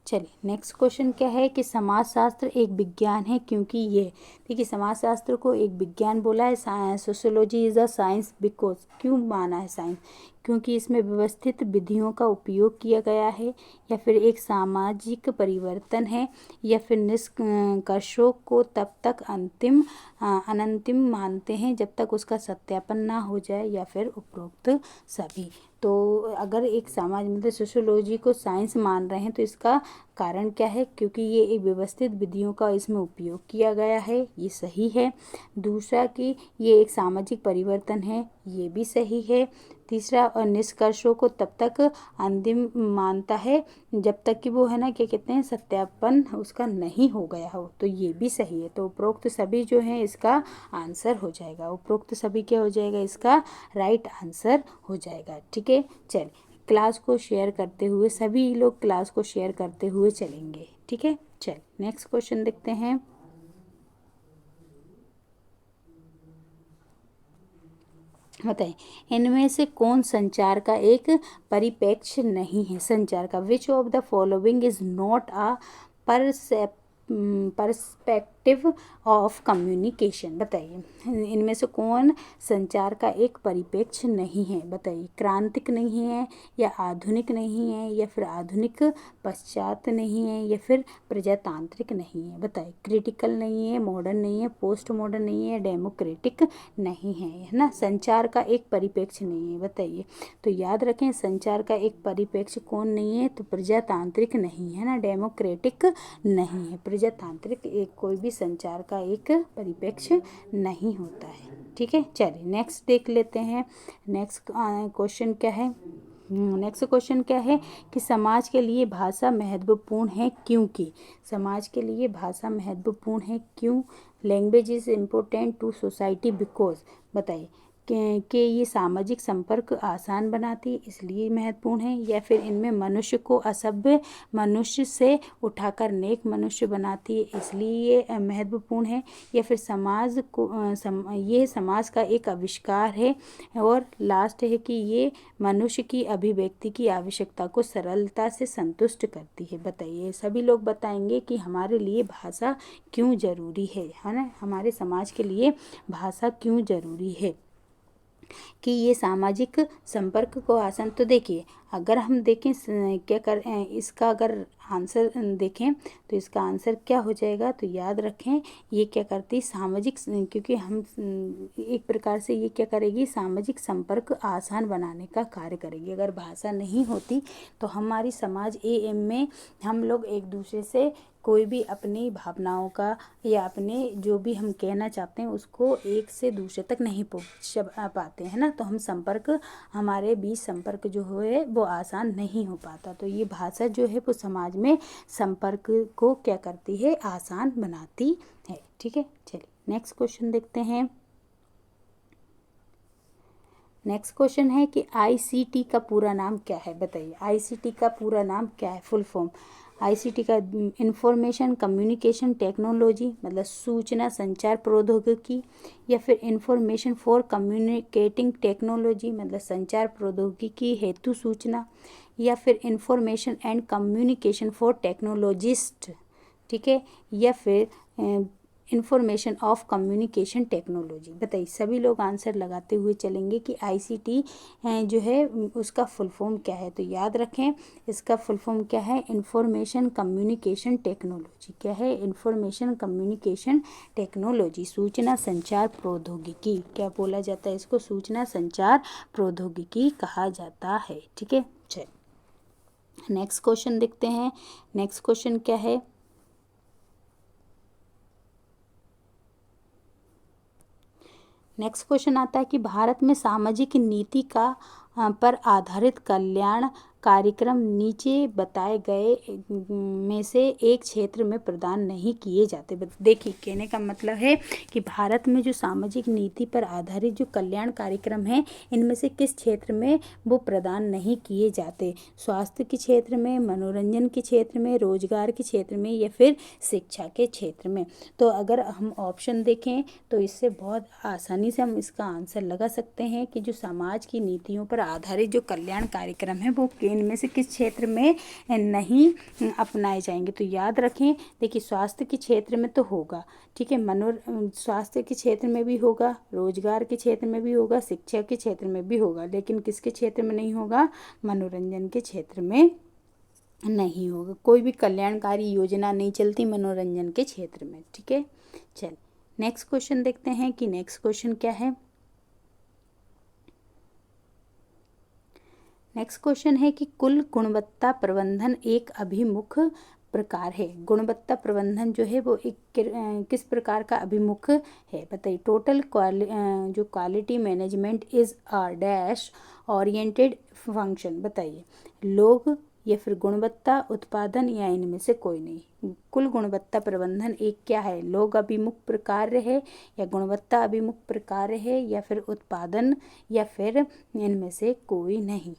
[SPEAKER 1] चलिए नेक्स्ट क्वेश्चन क्या है कि समाजशास्त्र एक विज्ञान है क्योंकि ये, देखिए समाजशास्त्र को एक विज्ञान बोला है। Sociology is a science because, क्यों माना है साइंस, क्योंकि इसमें व्यवस्थित विधियों का उपयोग किया गया है, या फिर एक सामाजिक परिवर्तन है, या फिर निष्कर्षों को तब तक अनंतिम मानते हैं जब तक उसका सत्यापन ना हो जाए, या फिर उपरोक्त सभी। तो अगर एक समाज मतलब सोशियोलॉजी को साइंस मान रहे हैं तो इसका कारण क्या है, क्योंकि ये एक व्यवस्थित विधियों का इसमें उपयोग किया गया है, ये सही है। दूसरा कि ये एक सामाजिक परिवर्तन है, ये भी सही है। तीसरा, और निष्कर्षों को तब तक अंतिम मानता है जब तक कि वो है ना क्या कहते हैं सत्यापन उसका नहीं हो गया हो, तो ये भी सही है। तो उपरोक्त सभी जो है इसका आंसर हो जाएगा, उपरोक्त सभी क्या हो जाएगा, इसका राइट आंसर हो जाएगा। ठीक है, चलिए क्लास को शेयर करते हुए, सभी लोग क्लास को शेयर करते हुए चलेंगे। ठीक है, चलिए नेक्स्ट क्वेश्चन देखते हैं। बताइए इनमें से कौन संचार का एक परिप्रेक्ष्य नहीं है। संचार का, विच of the following is not a perspective of communication. बताइए इनमें से कौन संचार का एक परिप्रेक्ष्य नहीं है। बताइए क्रांतिक नहीं है, या आधुनिक नहीं है, या फिर आधुनिक पश्चात नहीं है, या फिर प्रजातांत्रिक नहीं है। बताइए क्रिटिकल नहीं है, मॉडर्न नहीं है, पोस्ट मॉडर्न नहीं है, डेमोक्रेटिक नहीं है ना। संचार का एक परिप्रेक्ष्य नहीं है। बताइए, तो याद रखें संचार का एक परिप्रेक्ष्य कौन नहीं है, तो प्रजातांत्रिक नहीं है ना, डेमोक्रेटिक नहीं है, प्रजातांत्रिक एक कोई भी संचार का एक परिप्रेक्ष्य नहीं होता है। ठीक है, चलिए नेक्स्ट देख लेते हैं। नेक्स्ट क्वेश्चन क्या है, नेक्स्ट क्वेश्चन क्या है कि समाज के लिए भाषा महत्वपूर्ण है क्योंकि, समाज के लिए भाषा महत्वपूर्ण है क्यों। Language is important to society because. बताइए कि ये सामाजिक संपर्क आसान बनाती इसलिए महत्वपूर्ण है, या फिर इनमें मनुष्य को असभ्य मनुष्य से उठाकर नेक मनुष्य बनाती है इसलिए ये महत्वपूर्ण है, या फिर समाज को ये समाज का एक आविष्कार है। और लास्ट है कि ये मनुष्य की अभिव्यक्ति की आवश्यकता को सरलता से संतुष्ट करती है। बताइए सभी लोग बताएंगे कि हमारे लिए भाषा क्यों ज़रूरी है ना, हमारे समाज के लिए भाषा क्यों ज़रूरी है कि ये सामाजिक संपर्क को आसान। तो देखिए अगर हम देखें क्या कर इसका अगर आंसर देखें तो इसका आंसर क्या हो जाएगा, तो याद रखें ये क्या करती सामाजिक, क्योंकि हम एक प्रकार से ये क्या करेगी सामाजिक संपर्क आसान बनाने का कार्य करेगी। अगर भाषा नहीं होती तो हमारी समाज में हम लोग एक दूसरे से कोई भी अपनी भावनाओं का या अपने जो भी हम कहना चाहते हैं उसको एक से दूसरे तक नहीं पहुँच पाते हैं ना, तो हम संपर्क हमारे बीच संपर्क जो है वो आसान नहीं हो पाता। तो ये भाषा जो है वो समाज में संपर्क को क्या करती है, आसान बनाती है। ठीक है, चलिए नेक्स्ट क्वेश्चन देखते हैं। नेक्स्ट क्वेश्चन है कि आईसीटी का पूरा नाम क्या है। बताइए आईसीटी का पूरा नाम क्या है, फुल फॉर्म। आईसीटी का इंफॉर्मेशन कम्युनिकेशन टेक्नोलॉजी मतलब सूचना संचार प्रौद्योगिकी, या फिर इंफॉर्मेशन फॉर कम्युनिकेटिंग टेक्नोलॉजी मतलब संचार प्रौद्योगिकी हेतु सूचना, या फिर information and communication for technologist. ठीक है, या फिर इंफॉर्मेशन ऑफ कम्युनिकेशन टेक्नोलॉजी। बताइए सभी लोग आंसर लगाते हुए चलेंगे कि आईसीटी जो है उसका फुल फॉर्म क्या है। तो याद रखें इसका फुल फॉर्म क्या है, इंफॉर्मेशन कम्युनिकेशन टेक्नोलॉजी। क्या है, इंफॉर्मेशन कम्युनिकेशन टेक्नोलॉजी, सूचना संचार प्रौद्योगिकी। क्या बोला जाता है इसको, सूचना संचार प्रौद्योगिकी कहा जाता है। ठीक है, चलिए नेक्स्ट क्वेश्चन देखते हैं। नेक्स्ट क्वेश्चन क्या है, नेक्स्ट क्वेश्चन आता है कि भारत में सामाजिक नीति का पर आधारित कल्याण कार्यक्रम नीचे बताए गए में से एक क्षेत्र में प्रदान नहीं किए जाते। देखिए कहने का मतलब है कि भारत में जो सामाजिक नीति पर आधारित जो कल्याण कार्यक्रम है इनमें से किस क्षेत्र में वो प्रदान नहीं किए जाते। स्वास्थ्य के क्षेत्र में, मनोरंजन के क्षेत्र में, रोजगार के क्षेत्र में, या फिर शिक्षा के क्षेत्र में। तो अगर हम ऑप्शन देखें तो इससे बहुत आसानी से हम इसका आंसर लगा सकते हैं कि जो समाज की नीतियों पर आधारित जो कल्याण कार्यक्रम है वो केंद्र इनमें से किस क्षेत्र में नहीं अपनाए जाएंगे? तो याद रखें, देखिए स्वास्थ्य के क्षेत्र में तो होगा, ठीक है, स्वास्थ्य के क्षेत्र में भी होगा, रोजगार के क्षेत्र में भी होगा, शिक्षा के क्षेत्र में भी होगा, लेकिन किसके क्षेत्र में नहीं होगा? मनोरंजन के क्षेत्र में नहीं होगा। कोई भी कल्याणकारी योजना नहीं चलती मनोरंजन के क्षेत्र में, ठीक है। चल नेक्स्ट क्वेश्चन देखते हैं कि नेक्स्ट क्वेश्चन क्या है। नेक्स्ट क्वेश्चन है कि कुल गुणवत्ता प्रबंधन एक अभिमुख प्रकार है। गुणवत्ता प्रबंधन जो है वो एक किस प्रकार का अभिमुख है? बताइए। टोटल जो quality management is a dash oriented function. बताइए। लोग या फिर गुणवत्ता, उत्पादन या इनमें से कोई नहीं। कुल गुणवत्ता प्रबंधन एक क्या है? लोग अभिमुख प्रकार है या गुणवत्ता अभिमुख प्रकार है या फिर उत्पादन या फिर इनमें से कोई नहीं।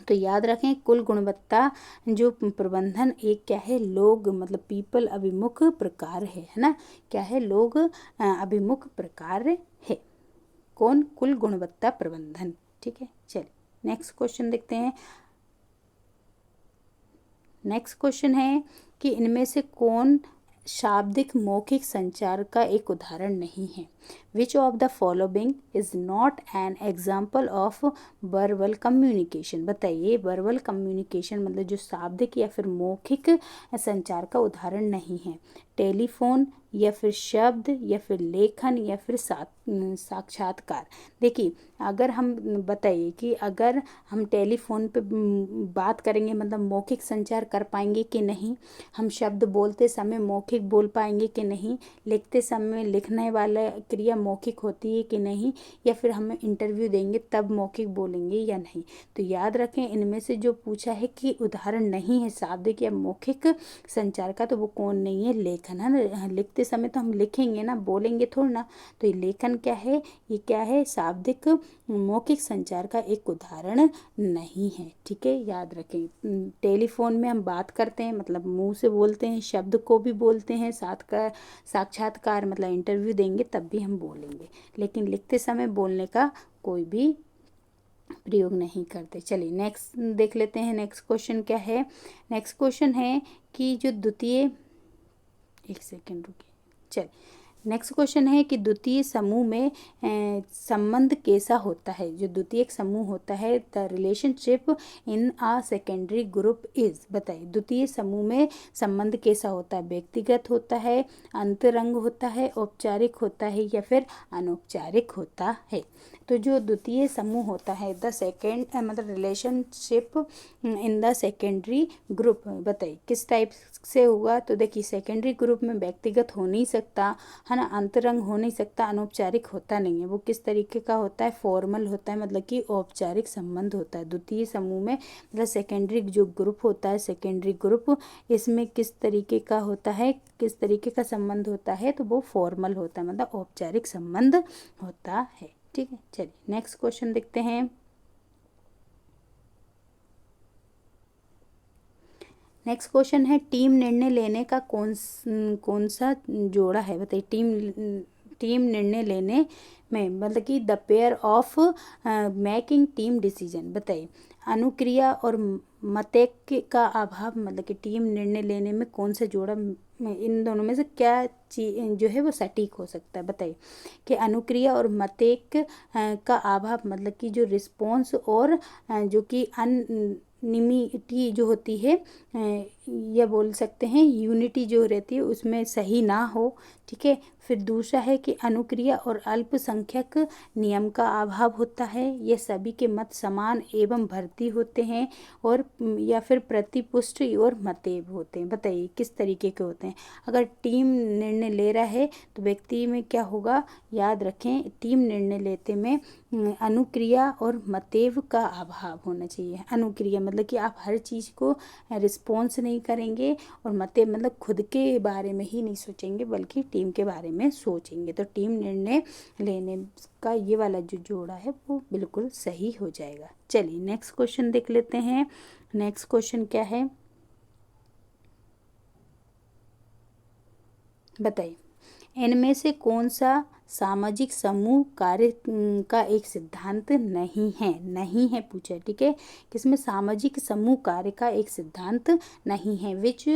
[SPEAKER 1] तो याद रखें, कुल गुणवत्ता जो प्रबंधन एक क्या है? लोग मतलब पीपल अभिमुख प्रकार है ना? क्या है? लोग अभिमुख प्रकार है। कौन? कुल गुणवत्ता प्रबंधन, ठीक है। चलिए नेक्स्ट क्वेश्चन देखते हैं। नेक्स्ट क्वेश्चन है कि इनमें से कौन शाब्दिक मौखिक संचार का एक उदाहरण नहीं है? विच of the following is not an example of verbal communication. बताइए। वर्बल कम्युनिकेशन मतलब जो शाब्दिक या फिर मौखिक संचार का उदाहरण नहीं है। टेलीफोन या फिर शब्द या फिर लेखन या फिर साक्षात्कार। देखिए, अगर हम बताइए कि अगर हम टेलीफोन पे बात करेंगे मतलब मौखिक संचार कर पाएंगे कि नहीं? हम शब्द बोलते समय मौखिक बोल पाएंगे कि नहीं? लिखते समय लिखने वाला क्रिया मौखिक होती है कि नहीं? या फिर हमें इंटरव्यू देंगे तब मौखिक बोलेंगे या नहीं? तो याद रखें, इनमें से जो पूछा है कि उदाहरण नहीं है शाब्दिक या मौखिक संचार का, तो वो कौन नहीं है? लेखन है ना। लिखते समय तो हम लिखेंगे ना, बोलेंगे थोड़ा ना। तो ये लेखन क्या है? ये क्या है? शाब्दिक मौखिक संचार का एक उदाहरण नहीं है, ठीक है। याद रखें, टेलीफोन में हम बात करते हैं मतलब मुंह से बोलते हैं, शब्द को भी बोलते हैं, साक्षात्कार मतलब इंटरव्यू देंगे तब भी हम बोलेंगे, लेकिन लिखते समय बोलने का कोई भी प्रयोग नहीं करते। चलिए नेक्स्ट देख लेते हैं। नेक्स्ट क्वेश्चन क्या है? नेक्स्ट क्वेश्चन है कि जो द्वितीय, एक सेकेंड रुकिए। चलिए नेक्स्ट क्वेश्चन है कि द्वितीय समूह में संबंध कैसा होता है? जो द्वितीय समूह होता है, the relationship in a secondary group is. बताइए। द्वितीय समूह में संबंध कैसा होता है? व्यक्तिगत होता है, अंतरंग होता है, औपचारिक होता है या फिर अनौपचारिक होता है? तो जो द्वितीय समूह होता है, द सेकेंड मतलब relationship in the secondary group, बताइए किस टाइप से होगा? तो देखिए, सेकेंडरी ग्रुप में व्यक्तिगत हो नहीं सकता है ना, अंतरंग हो नहीं सकता, अनौपचारिक होता नहीं है। वो किस तरीके का होता है? फॉर्मल होता है, मतलब कि औपचारिक संबंध होता है। द्वितीय समूह में मतलब सेकेंडरी जो ग्रुप होता है, सेकेंडरी ग्रुप, इसमें किस तरीके का होता है? किस तरीके का संबंध होता है? तो वो फॉर्मल होता है, मतलब औपचारिक संबंध होता है, ठीक है। चलिए नेक्स्ट क्वेश्चन देखते हैं। नेक्स्ट क्वेश्चन है टीम निर्णय लेने का कौन सा जोड़ा है? बताइए। टीम निर्णय लेने में मतलब कि the pair of making team decision. बताइए। अनुक्रिया और मतैक्य का अभाव मतलब कि टीम निर्णय लेने में कौन सा जोड़ा, इन दोनों में से क्या चीज जो है वो सटीक हो सकता है? बताइए। कि अनुक्रिया और मतैक्य का अभाव मतलब कि जो रिस्पॉन्स और जो कि अननिमिटी जो होती है, या बोल सकते हैं यूनिटी जो रहती है उसमें सही ना हो, ठीक है। फिर दूसरा है कि अनुक्रिया और अल्पसंख्यक नियम का अभाव होता है, ये सभी के मत समान एवं भर्ती होते हैं, और या फिर प्रतिपुष्टि और मतभेद होते हैं। बताइए किस तरीके के होते हैं? अगर टीम निर्णय ले रहा है तो व्यक्ति में क्या होगा? याद रखें, टीम निर्णय लेते में अनुक्रिया और मतभेद का अभाव होना चाहिए। अनुक्रिया मतलब कि आप हर चीज़ को रिस्पॉन्स नहीं करेंगे, और मतभेद मतलब खुद के बारे में ही नहीं सोचेंगे बल्कि टीम के बारे में सोचेंगे। तो टीम निर्णय लेने का ये वाला जो जोड़ा है वो बिल्कुल सही हो जाएगा। चलिए नेक्स्ट क्वेश्चन देख लेते हैं। नेक्स्ट क्वेश्चन क्या है? बताइए। इनमें से कौन सा सामाजिक समूह कार्य का एक सिद्धांत नहीं है पूछा है, ठीक है। किसमें सामाजिक समूह कार्य का एक सिद्धांत नहीं है। Which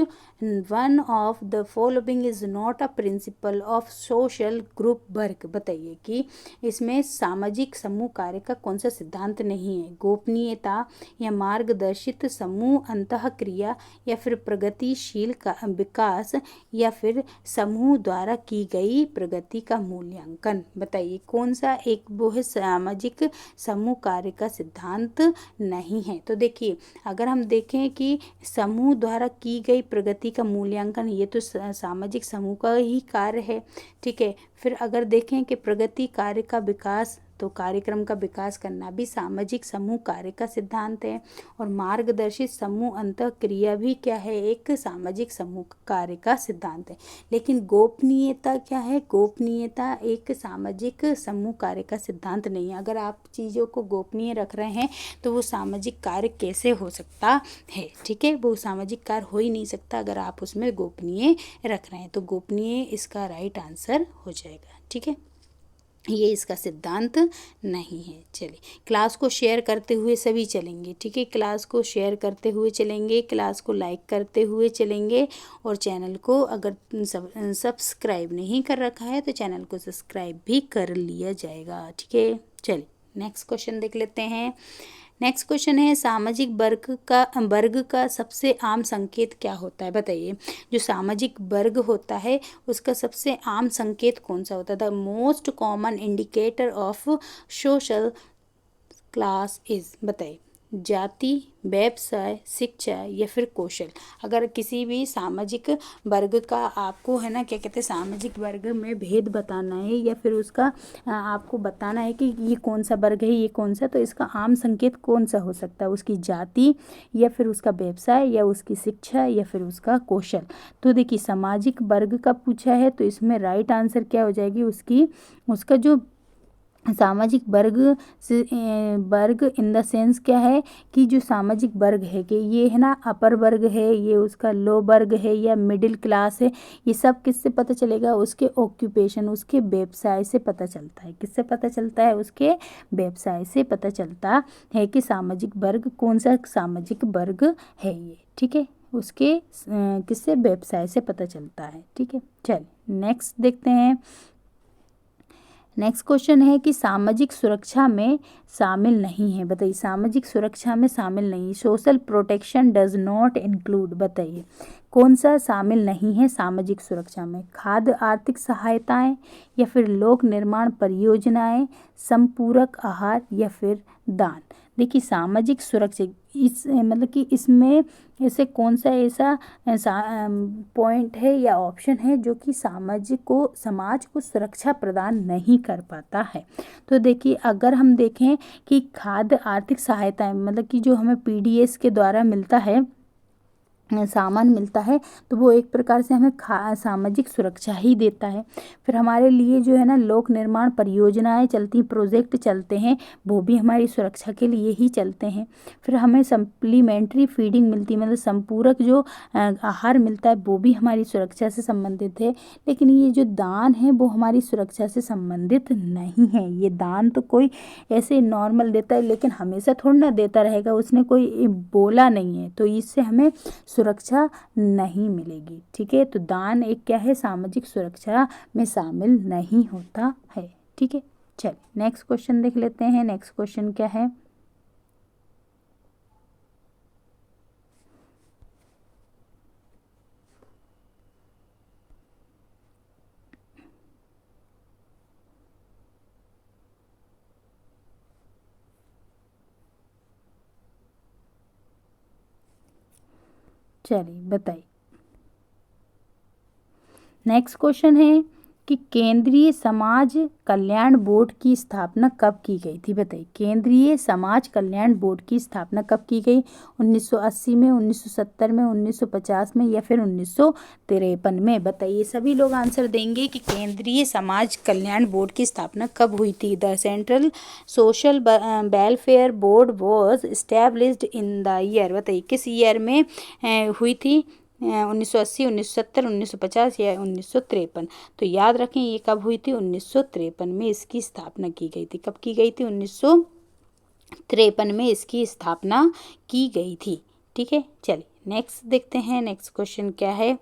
[SPEAKER 1] one of the following is not a principle of social group work, बताइए कि इसमें सामाजिक समूह कार्य का कौन सा सिद्धांत नहीं है। गोपनीयता या मार्गदर्शित समूह अंतःक्रिया या फिर प्रगतिशील का विकास या फिर समूह द्वारा की गई प्रगति का मूल्यांकन, बताइए कौन सा एक वो है सामाजिक समूह कार्य का सिद्धांत नहीं है। तो देखिए अगर हम देखें कि समूह द्वारा की गई प्रगति का मूल्यांकन, ये तो सामाजिक समूह का ही कार्य है, ठीक है। फिर अगर देखें कि प्रगति कार्य का विकास, तो कार्यक्रम का विकास करना भी सामाजिक समूह कार्य का सिद्धांत है। और मार्गदर्शित समूह अंतःक्रिया भी क्या है, एक सामाजिक समूह कार्य का सिद्धांत है। लेकिन गोपनीयता क्या है, गोपनीयता एक सामाजिक समूह कार्य का सिद्धांत नहीं है। अगर आप चीज़ों को गोपनीय रख रहे हैं तो वो सामाजिक कार्य कैसे हो सकता है, ठीक है। वो सामाजिक कार्य हो ही नहीं सकता अगर आप उसमें गोपनीय रख रहे हैं। तो गोपनीय इसका राइट आंसर हो जाएगा, ठीक है। ये इसका सिद्धांत नहीं है। चलिए क्लास को शेयर करते हुए सभी चलेंगे, ठीक है। क्लास को शेयर करते हुए चलेंगे, क्लास को लाइक करते हुए चलेंगे और चैनल को अगर सब्सक्राइब नहीं कर रखा है तो चैनल को सब्सक्राइब भी कर लिया जाएगा, ठीक है। चलिए नेक्स्ट क्वेश्चन देख लेते हैं। नेक्स्ट क्वेश्चन है सामाजिक वर्ग का सबसे आम संकेत क्या होता है, बताइए। जो सामाजिक वर्ग होता है उसका सबसे आम संकेत कौन सा होता है। The most common indicator of social class is, बताइए। जाति, व्यवसाय, शिक्षा या फिर कौशल। अगर किसी भी सामाजिक वर्ग का आपको है ना क्या कहते हैं, सामाजिक वर्ग में भेद बताना है या फिर उसका आपको बताना है कि ये कौन सा वर्ग है, ये कौन सा, तो इसका आम संकेत कौन सा हो सकता है। उसकी जाति या फिर उसका व्यवसाय या उसकी शिक्षा या फिर उसका कौशल। तो देखिए सामाजिक वर्ग का पूछा है तो इसमें राइट आंसर क्या हो जाएगी, उसका जो सामाजिक वर्ग इन द सेंस क्या है कि जो सामाजिक वर्ग है कि ये है ना अपर वर्ग है, ये उसका लो वर्ग है या मिडिल क्लास है, ये सब किससे पता चलेगा, उसके ऑक्यूपेशन, उसके व्यवसाय से पता चलता है। किससे पता चलता है, उसके व्यवसाय से पता चलता है कि सामाजिक वर्ग कौन सा सामाजिक वर्ग है ये, ठीक है। उसके किससे, व्यवसाय से पता चलता है, ठीक है। चलिए नेक्स्ट देखते हैं। नेक्स्ट क्वेश्चन है कि सामाजिक सुरक्षा में शामिल नहीं है, बताइए। सामाजिक सुरक्षा में शामिल नहीं, social protection does not include, बताइए कौन सा शामिल नहीं है सामाजिक सुरक्षा में। खाद्य आर्थिक सहायताएं या फिर लोक निर्माण परियोजनाएं, संपूरक आहार या फिर दान। देखिए सामाजिक सुरक्षा इस मतलब कि इसमें ऐसे कौन सा ऐसा पॉइंट है या ऑप्शन है जो कि समाज को सुरक्षा प्रदान नहीं कर पाता है। तो देखिए अगर हम देखें कि खाद्य आर्थिक सहायताएं मतलब कि जो हमें पीडीएस के द्वारा मिलता है, सामान मिलता है, तो वो एक प्रकार से हमें सामाजिक सुरक्षा ही देता है। फिर हमारे लिए जो है ना लोक निर्माण परियोजनाएं चलती, प्रोजेक्ट चलते हैं, वो भी हमारी सुरक्षा के लिए ही चलते हैं। फिर हमें सप्लीमेंट्री फीडिंग मिलती है, मतलब संपूरक जो आहार मिलता है वो भी हमारी सुरक्षा से संबंधित है। लेकिन ये जो दान है वो हमारी सुरक्षा से संबंधित नहीं है। ये दान तो कोई ऐसे नॉर्मल देता है, लेकिन हमेशा थोड़ा ना देता रहेगा, उसने कोई बोला नहीं है, तो इससे हमें सुरक्षा नहीं मिलेगी, ठीक है। तो दान एक क्या है, सामाजिक सुरक्षा में शामिल नहीं होता है, ठीक है। चलिए नेक्स्ट क्वेश्चन देख लेते हैं। नेक्स्ट क्वेश्चन क्या है, चलिए बताइए। नेक्स्ट क्वेश्चन है कि केंद्रीय समाज कल्याण बोर्ड की स्थापना कब की गई थी, बताइए। केंद्रीय समाज कल्याण बोर्ड की स्थापना कब की गई, 1980 में, 1970 में, 1950 में या फिर 1953 में, बताइए। सभी लोग आंसर देंगे कि केंद्रीय समाज कल्याण बोर्ड की स्थापना कब हुई थी। The central social welfare board was established in the year, बताइए किस ईयर में हुई थी, 1980, 1970, 1950 या 1953। तो याद रखें ये कब हुई थी, 1953 में इसकी स्थापना की गई थी। कब की गई थी, 1953 में इसकी स्थापना की गई थी। ठीक है, चलिए नेक्स्ट देखते हैं। नेक्स्ट क्वेश्चन क्या है।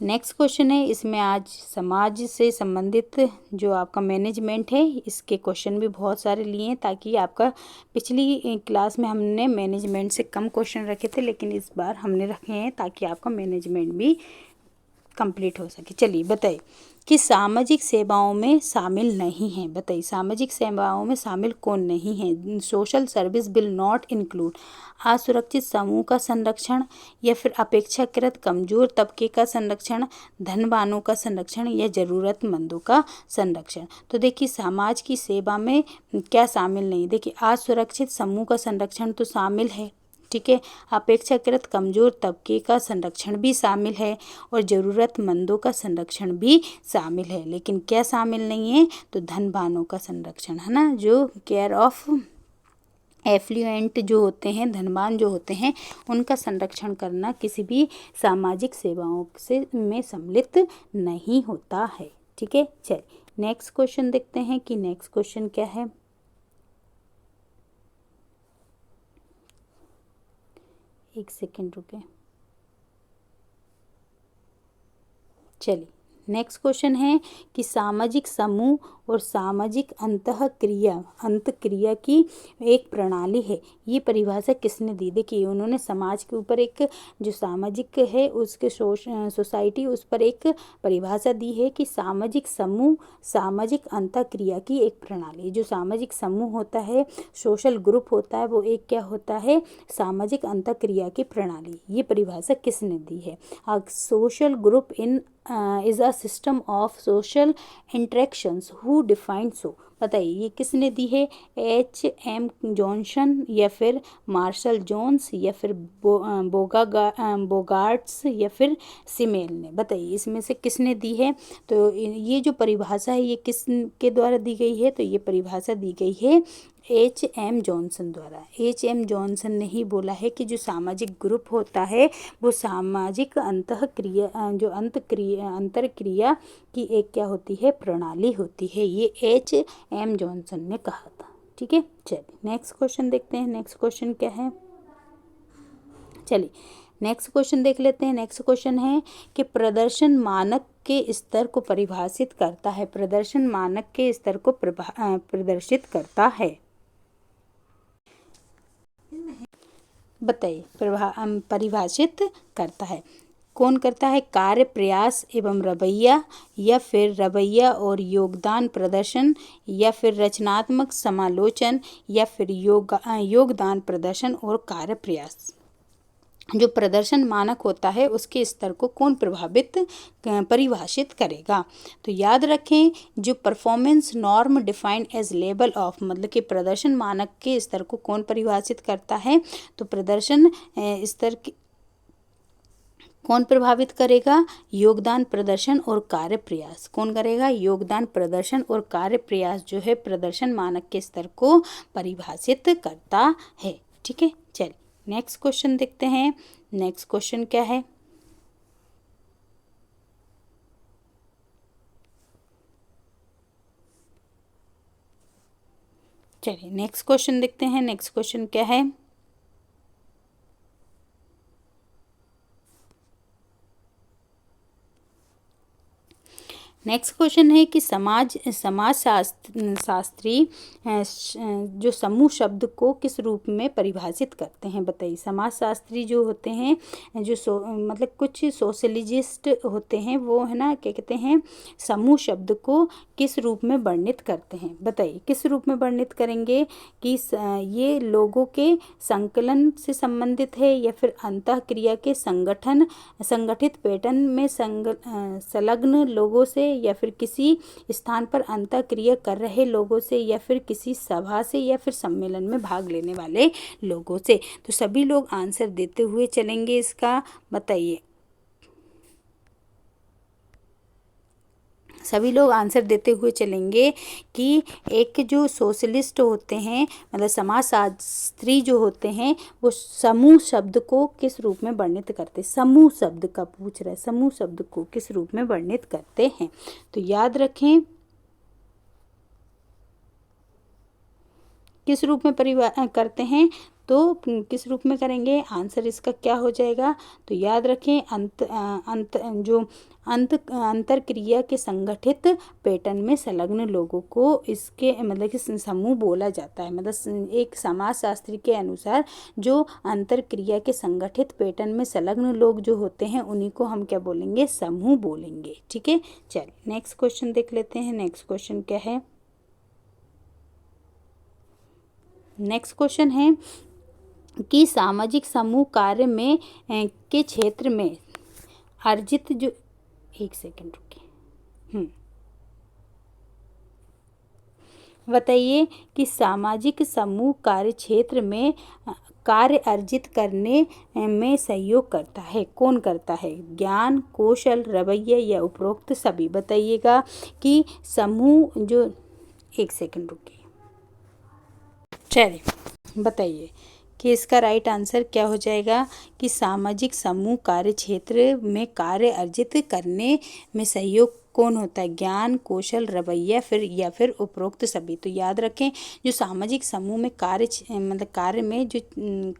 [SPEAKER 1] नेक्स्ट क्वेश्चन है, इसमें आज समाज से संबंधित जो आपका मैनेजमेंट है इसके क्वेश्चन भी बहुत सारे लिए हैं, ताकि आपका पिछली क्लास में हमने मैनेजमेंट से कम क्वेश्चन रखे थे, लेकिन इस बार हमने रखे हैं ताकि आपका मैनेजमेंट भी कंप्लीट हो सके। चलिए बताइए कि सामाजिक सेवाओं में शामिल नहीं हैं। बताइए सामाजिक सेवाओं में शामिल कौन नहीं है। Social service will not include असुरक्षित समूह का संरक्षण, या फिर अपेक्षाकृत कमजोर तबके का संरक्षण, धनवानों का संरक्षण, या जरूरतमंदों का संरक्षण। तो देखिए समाज की सेवा में क्या शामिल नहीं। देखिए असुरक्षित समूह का संरक्षण तो शामिल है, ठीक है, अपेक्षाकृत कमजोर तबके का संरक्षण भी शामिल है, और ज़रूरतमंदों का संरक्षण भी शामिल है। लेकिन क्या शामिल नहीं है, तो धनवानों का संरक्षण, है ना, जो केयर ऑफ एफ्लुएंट जो होते हैं, धनवान जो होते हैं, उनका संरक्षण करना किसी भी सामाजिक सेवाओं से में सम्मिलित नहीं होता है। ठीक है, चलिए नेक्स्ट क्वेश्चन देखते हैं कि नेक्स्ट क्वेश्चन क्या है। एक सेकेंड रुके। चलिए नेक्स्ट क्वेश्चन है कि सामाजिक समूह और सामाजिक अंतःक्रिया की एक प्रणाली है, ये परिभाषा किसने दी। देखिए उन्होंने समाज के ऊपर एक जो सामाजिक है उसके सोसाइटी उस पर एक परिभाषा दी है कि सामाजिक समूह सामाजिक अंतःक्रिया की एक प्रणाली। जो सामाजिक समूह होता है, सोशल ग्रुप होता है, वो एक क्या होता है, सामाजिक अंतःक्रिया की प्रणाली। ये परिभाषा किसने दी है। Social group in is a system of social interactions who defined so. बताइए ये किसने दी है, H.M. जॉनसन, या फिर मार्शल जोन्स, या फिर बोगार्ट्स, या फिर सिमेल ने। बताइए इसमें से किसने दी है। तो ये जो परिभाषा है ये किस के द्वारा दी गई है, तो ये परिभाषा दी गई है H.M. जॉनसन द्वारा। H.M. जॉनसन ने ही बोला है कि जो सामाजिक ग्रुप होता है वो सामाजिक अंतरक्रिया की एक क्या होती है, प्रणाली होती है। ये H.M. जॉनसन ने कहा था। ठीक है, चलिए नेक्स्ट क्वेश्चन देखते हैं। नेक्स्ट क्वेश्चन क्या है, चलिए नेक्स्ट क्वेश्चन देख लेते हैं। नेक्स्ट क्वेश्चन है कि प्रदर्शन मानक के स्तर को परिभाषित करता है। प्रदर्शन मानक के स्तर को प्रदर्शित करता है। बताइए परिभाषित करता है कौन करता है। कार्य, प्रयास एवं रवैया, या फिर रवैया और योगदान प्रदर्शन, या फिर रचनात्मक समालोचन, या फिर योगदान प्रदर्शन और कार्य प्रयास। जो प्रदर्शन मानक होता है उसके स्तर को कौन परिभाषित करेगा। तो याद रखें जो performance norm defined as level of, मतलब कि प्रदर्शन मानक के स्तर को कौन परिभाषित करता है, तो प्रदर्शन स्तर कौन प्रभावित करेगा, योगदान प्रदर्शन और कार्य प्रयास। कौन करेगा, योगदान प्रदर्शन और कार्य प्रयास जो है प्रदर्शन मानक के स्तर को परिभाषित करता है। ठीक है, चलिए नेक्स्ट क्वेश्चन देखते हैं। नेक्स्ट क्वेश्चन क्या है, चलिए नेक्स्ट क्वेश्चन देखते हैं। नेक्स्ट क्वेश्चन क्या है, नेक्स्ट क्वेश्चन है कि समाजशास्त्री जो समूह शब्द को किस रूप में परिभाषित करते हैं। बताइए समाजशास्त्री जो होते हैं जो मतलब कुछ सोशलिस्ट होते हैं वो है ना, क्या कहते हैं, समूह शब्द को किस रूप में वर्णित करते हैं। बताइए किस रूप में वर्णित करेंगे कि ये लोगों के संकलन से संबंधित है, या फिर अंतःक्रिया के संगठित पैटर्न में संलग्न लोगों से, या फिर किसी स्थान पर अंतःक्रिया कर रहे लोगों से, या फिर किसी सभा से, या फिर सम्मेलन में भाग लेने वाले लोगों से। तो सभी लोग आंसर देते हुए चलेंगे इसका। बताइए सभी लोग आंसर देते हुए चलेंगे कि एक जो सोशलिस्ट होते हैं मतलब समाजशास्त्री जो होते हैं वो समूह शब्द को किस रूप में वर्णित करते हैं। समूह शब्द का पूछ रहा है, समूह शब्द को किस रूप में वर्णित करते हैं। तो याद रखें किस रूप में परिवार करते हैं, तो किस रूप में करेंगे, आंसर इसका क्या हो जाएगा। तो याद रखें अंतर क्रिया के संगठित पैटर्न में संलग्न लोगों को इसके मतलब कि समूह बोला जाता है। मतलब एक समाजशास्त्री के अनुसार जो अंतर क्रिया के संगठित पैटर्न में संलग्न लोग जो होते हैं उन्हीं को हम क्या बोलेंगे, समूह बोलेंगे। ठीक है, चलिए नेक्स्ट क्वेश्चन देख लेते हैं। नेक्स्ट क्वेश्चन क्या है, नेक्स्ट क्वेश्चन है कि सामाजिक समूह कार्य में के क्षेत्र में अर्जित जो, एक सेकंड रुकिए, बताइए कि सामाजिक समूह कार्य क्षेत्र में कार्य अर्जित करने में सहयोग करता है, कौन करता है, ज्ञान, कौशल, रवैया या उपरोक्त सभी। बताइएगा कि समूह जो, एक सेकंड रुकिए, चलिए बताइए कि इसका राइट आंसर क्या हो जाएगा कि सामाजिक समूह कार्य क्षेत्र में कार्य अर्जित करने में सहयोग कौन होता है, ज्ञान, कौशल, रवैया या फिर उपरोक्त सभी। तो याद रखें जो सामाजिक समूह में कार्य में जो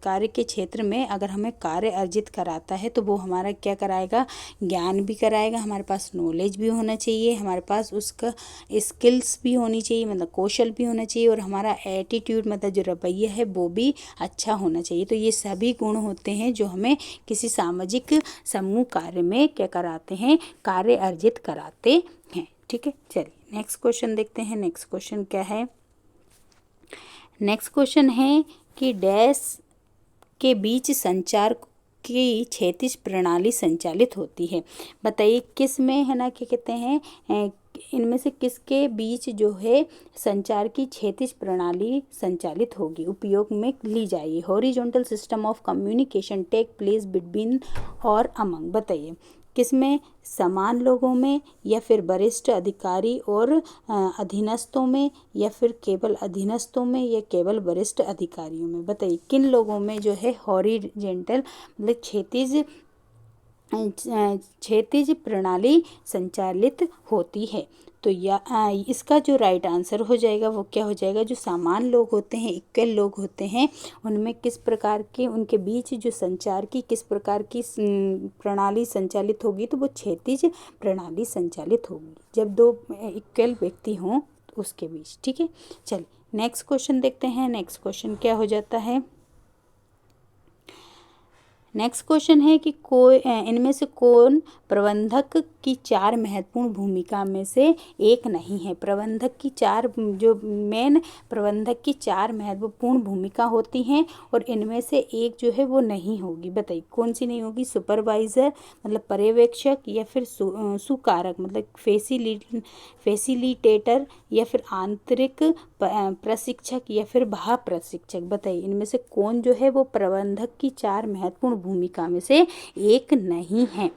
[SPEAKER 1] कार्य के क्षेत्र में अगर हमें कार्य अर्जित कराता है तो वो हमारा क्या कराएगा, ज्ञान भी कराएगा, हमारे पास नॉलेज भी होना चाहिए, हमारे पास उसका स्किल्स भी होनी चाहिए मतलब कौशल भी होना चाहिए, और हमारा एटीट्यूड मतलब जो रवैया है वो भी अच्छा होना चाहिए। तो ये सभी गुण होते हैं जो हमें किसी सामाजिक समूह कार्य में क्या कराते हैं, कार्य अर्जित कराते हैं। ठीक है, चलिए नेक्स्ट क्वेश्चन देखते हैं। नेक्स्ट क्वेश्चन क्या है, नेक्स्ट क्वेश्चन है कि डैश के बीच संचार की क्षैतिज प्रणाली संचालित होती है। बताइए किस में है ना, क्या कहते हैं, इनमें से किसके बीच जो है संचार की क्षैतिज प्रणाली संचालित होगी, उपयोग में ली जाएगी। Horizontal system of communication take place between और अमंग। बताइए किसमें, समान लोगों में या फिर वरिष्ठ अधिकारी और अधीनस्थों में या फिर केवल अधीनस्थों में या केवल वरिष्ठ अधिकारियों में। बताइए किन लोगों में जो है हॉरिजॉन्टल मतलब क्षैतिज प्रणाली संचालित होती है। तो इसका जो राइट आंसर हो जाएगा वो क्या हो जाएगा, जो समान लोग होते हैं, इक्वल लोग होते हैं, उनमें किस प्रकार के उनके बीच जो संचार की किस प्रकार की प्रणाली संचालित होगी, तो वो क्षैतिज प्रणाली संचालित होगी जब दो इक्वल व्यक्ति हों तो उसके बीच। ठीक है, चलिए नेक्स्ट क्वेश्चन देखते हैं। नेक्स्ट क्वेश्चन क्या हो जाता है, नेक्स्ट क्वेश्चन है कि इनमें से कौन प्रबंधक की 4 महत्वपूर्ण भूमिका में से एक नहीं है। प्रबंधक की 4 जो मेन प्रबंधक की 4 महत्वपूर्ण भूमिका होती हैं और इनमें से एक जो है वो नहीं होगी। बताइए कौन सी नहीं होगी, सुपरवाइज़र मतलब पर्यवेक्षक या फिर सुकारक मतलब फैसिलिटेटर या फिर आंतरिक प्रशिक्षक या फिर बाह्य प्रशिक्षक। बताइए इनमें से कौन जो है वो प्रबंधक की 4 महत्वपूर्ण भूमिका में से एक नहीं है।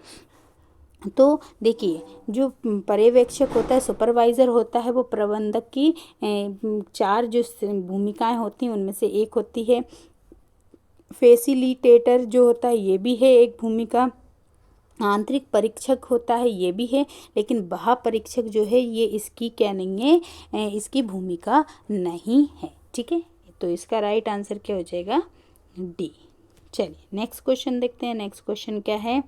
[SPEAKER 1] तो देखिए जो पर्यवेक्षक होता है, सुपरवाइज़र होता है, वो प्रबंधक की 4 जो भूमिकाएं होती हैं उनमें से एक होती है। फैसिलिटेटर जो होता है ये भी है एक भूमिका, आंतरिक परीक्षक होता है ये भी है, लेकिन बाह्य परीक्षक जो है ये इसकी क्या नहीं है, इसकी भूमिका नहीं है। ठीक है, तो इसका राइट आंसर क्या हो जाएगा, डी। चलिए नेक्स्ट क्वेश्चन देखते हैं। नेक्स्ट क्वेश्चन क्या है,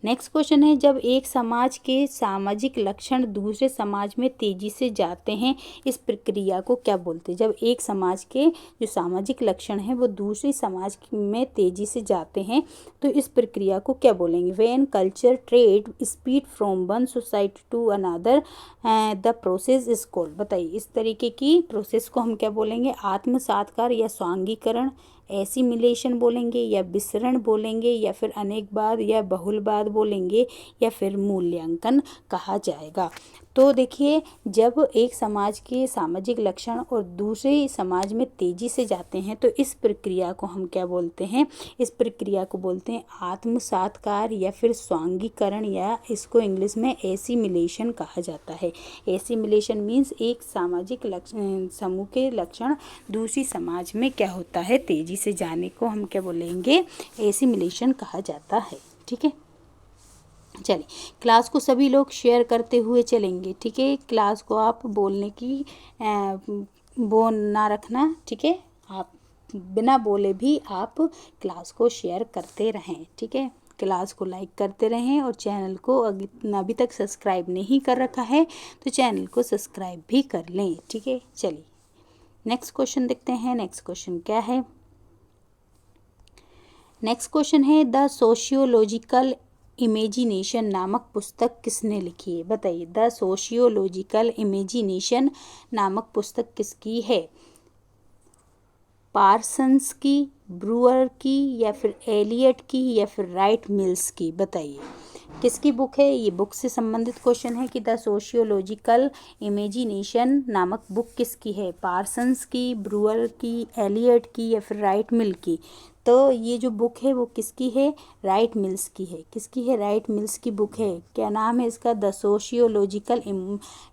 [SPEAKER 1] नेक्स्ट क्वेश्चन है जब एक समाज के सामाजिक लक्षण दूसरे समाज में तेजी से जाते हैं इस प्रक्रिया को क्या बोलते हैं। जब एक समाज के जो सामाजिक लक्षण हैं वो दूसरी समाज में तेजी से जाते हैं तो इस प्रक्रिया को क्या बोलेंगे। When culture trait spread from one society to another the process is called. बताइए इस तरीके की प्रोसेस को हम क्या बोलेंगे, आत्मसात्कार या स्वांगीकरण, एसिमिलेशन बोलेंगे या विसरण बोलेंगे या फिर अनेकवाद या बहुलवाद बोलेंगे या फिर मूल्यांकन कहा जाएगा। तो देखिए, जब एक समाज के सामाजिक लक्षण और दूसरे समाज में तेजी से जाते हैं तो इस प्रक्रिया को हम क्या बोलते हैं? इस प्रक्रिया को बोलते हैं आत्मसातकार या फिर स्वांगीकरण, या इसको इंग्लिश में एसिमिलेशन कहा जाता है। एसिमिलेशन मीन्स एक सामाजिक लक्षण समूह के लक्षण दूसरी समाज में क्या होता है? तेजी से जाने को हम क्या बोलेंगे? एसिमिलेशन कहा जाता है। ठीक है, चलिए क्लास को सभी लोग शेयर करते हुए चलेंगे। ठीक है, क्लास को आप बोलने की वो ना रखना। ठीक है, आप बिना बोले भी आप क्लास को शेयर करते रहें। ठीक है, क्लास को लाइक करते रहें और चैनल को अभी तक सब्सक्राइब नहीं कर रखा है तो चैनल को सब्सक्राइब भी कर लें। ठीक है, चलिए नेक्स्ट क्वेश्चन देखते हैं। नेक्स्ट क्वेश्चन क्या है? नेक्स्ट क्वेश्चन है द सोशियोलॉजिकल इमेजिनेशन नामक पुस्तक किसने लिखी है? बताइए, द सोशियोलॉजिकल इमेजिनेशन नामक पुस्तक किसकी है? पार्सन्स की, ब्रूअर की, या फिर एलियट की, या फिर राइट मिल्स की? बताइए किसकी बुक है? ये बुक से संबंधित क्वेश्चन है कि द सोशियोलॉजिकल इमेजिनेशन नामक बुक किसकी है? पार्सन्स की, ब्रूअर की, एलियट की, या फिर राइट मिल की? तो ये जो बुक है वो किसकी है? राइट मिल्स की है। किसकी है? राइट मिल्स की बुक है। क्या नाम है इसका? The sociological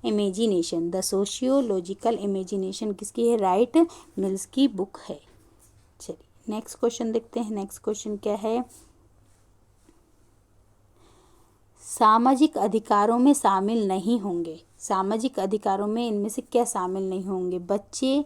[SPEAKER 1] imagination. The sociological imagination किसकी है? राइट मिल्स की बुक है। चलिए नेक्स्ट क्वेश्चन देखते हैं। नेक्स्ट क्वेश्चन क्या है? सामाजिक अधिकारों में शामिल नहीं होंगे। सामाजिक अधिकारों में इनमें से क्या शामिल नहीं होंगे? बच्चे,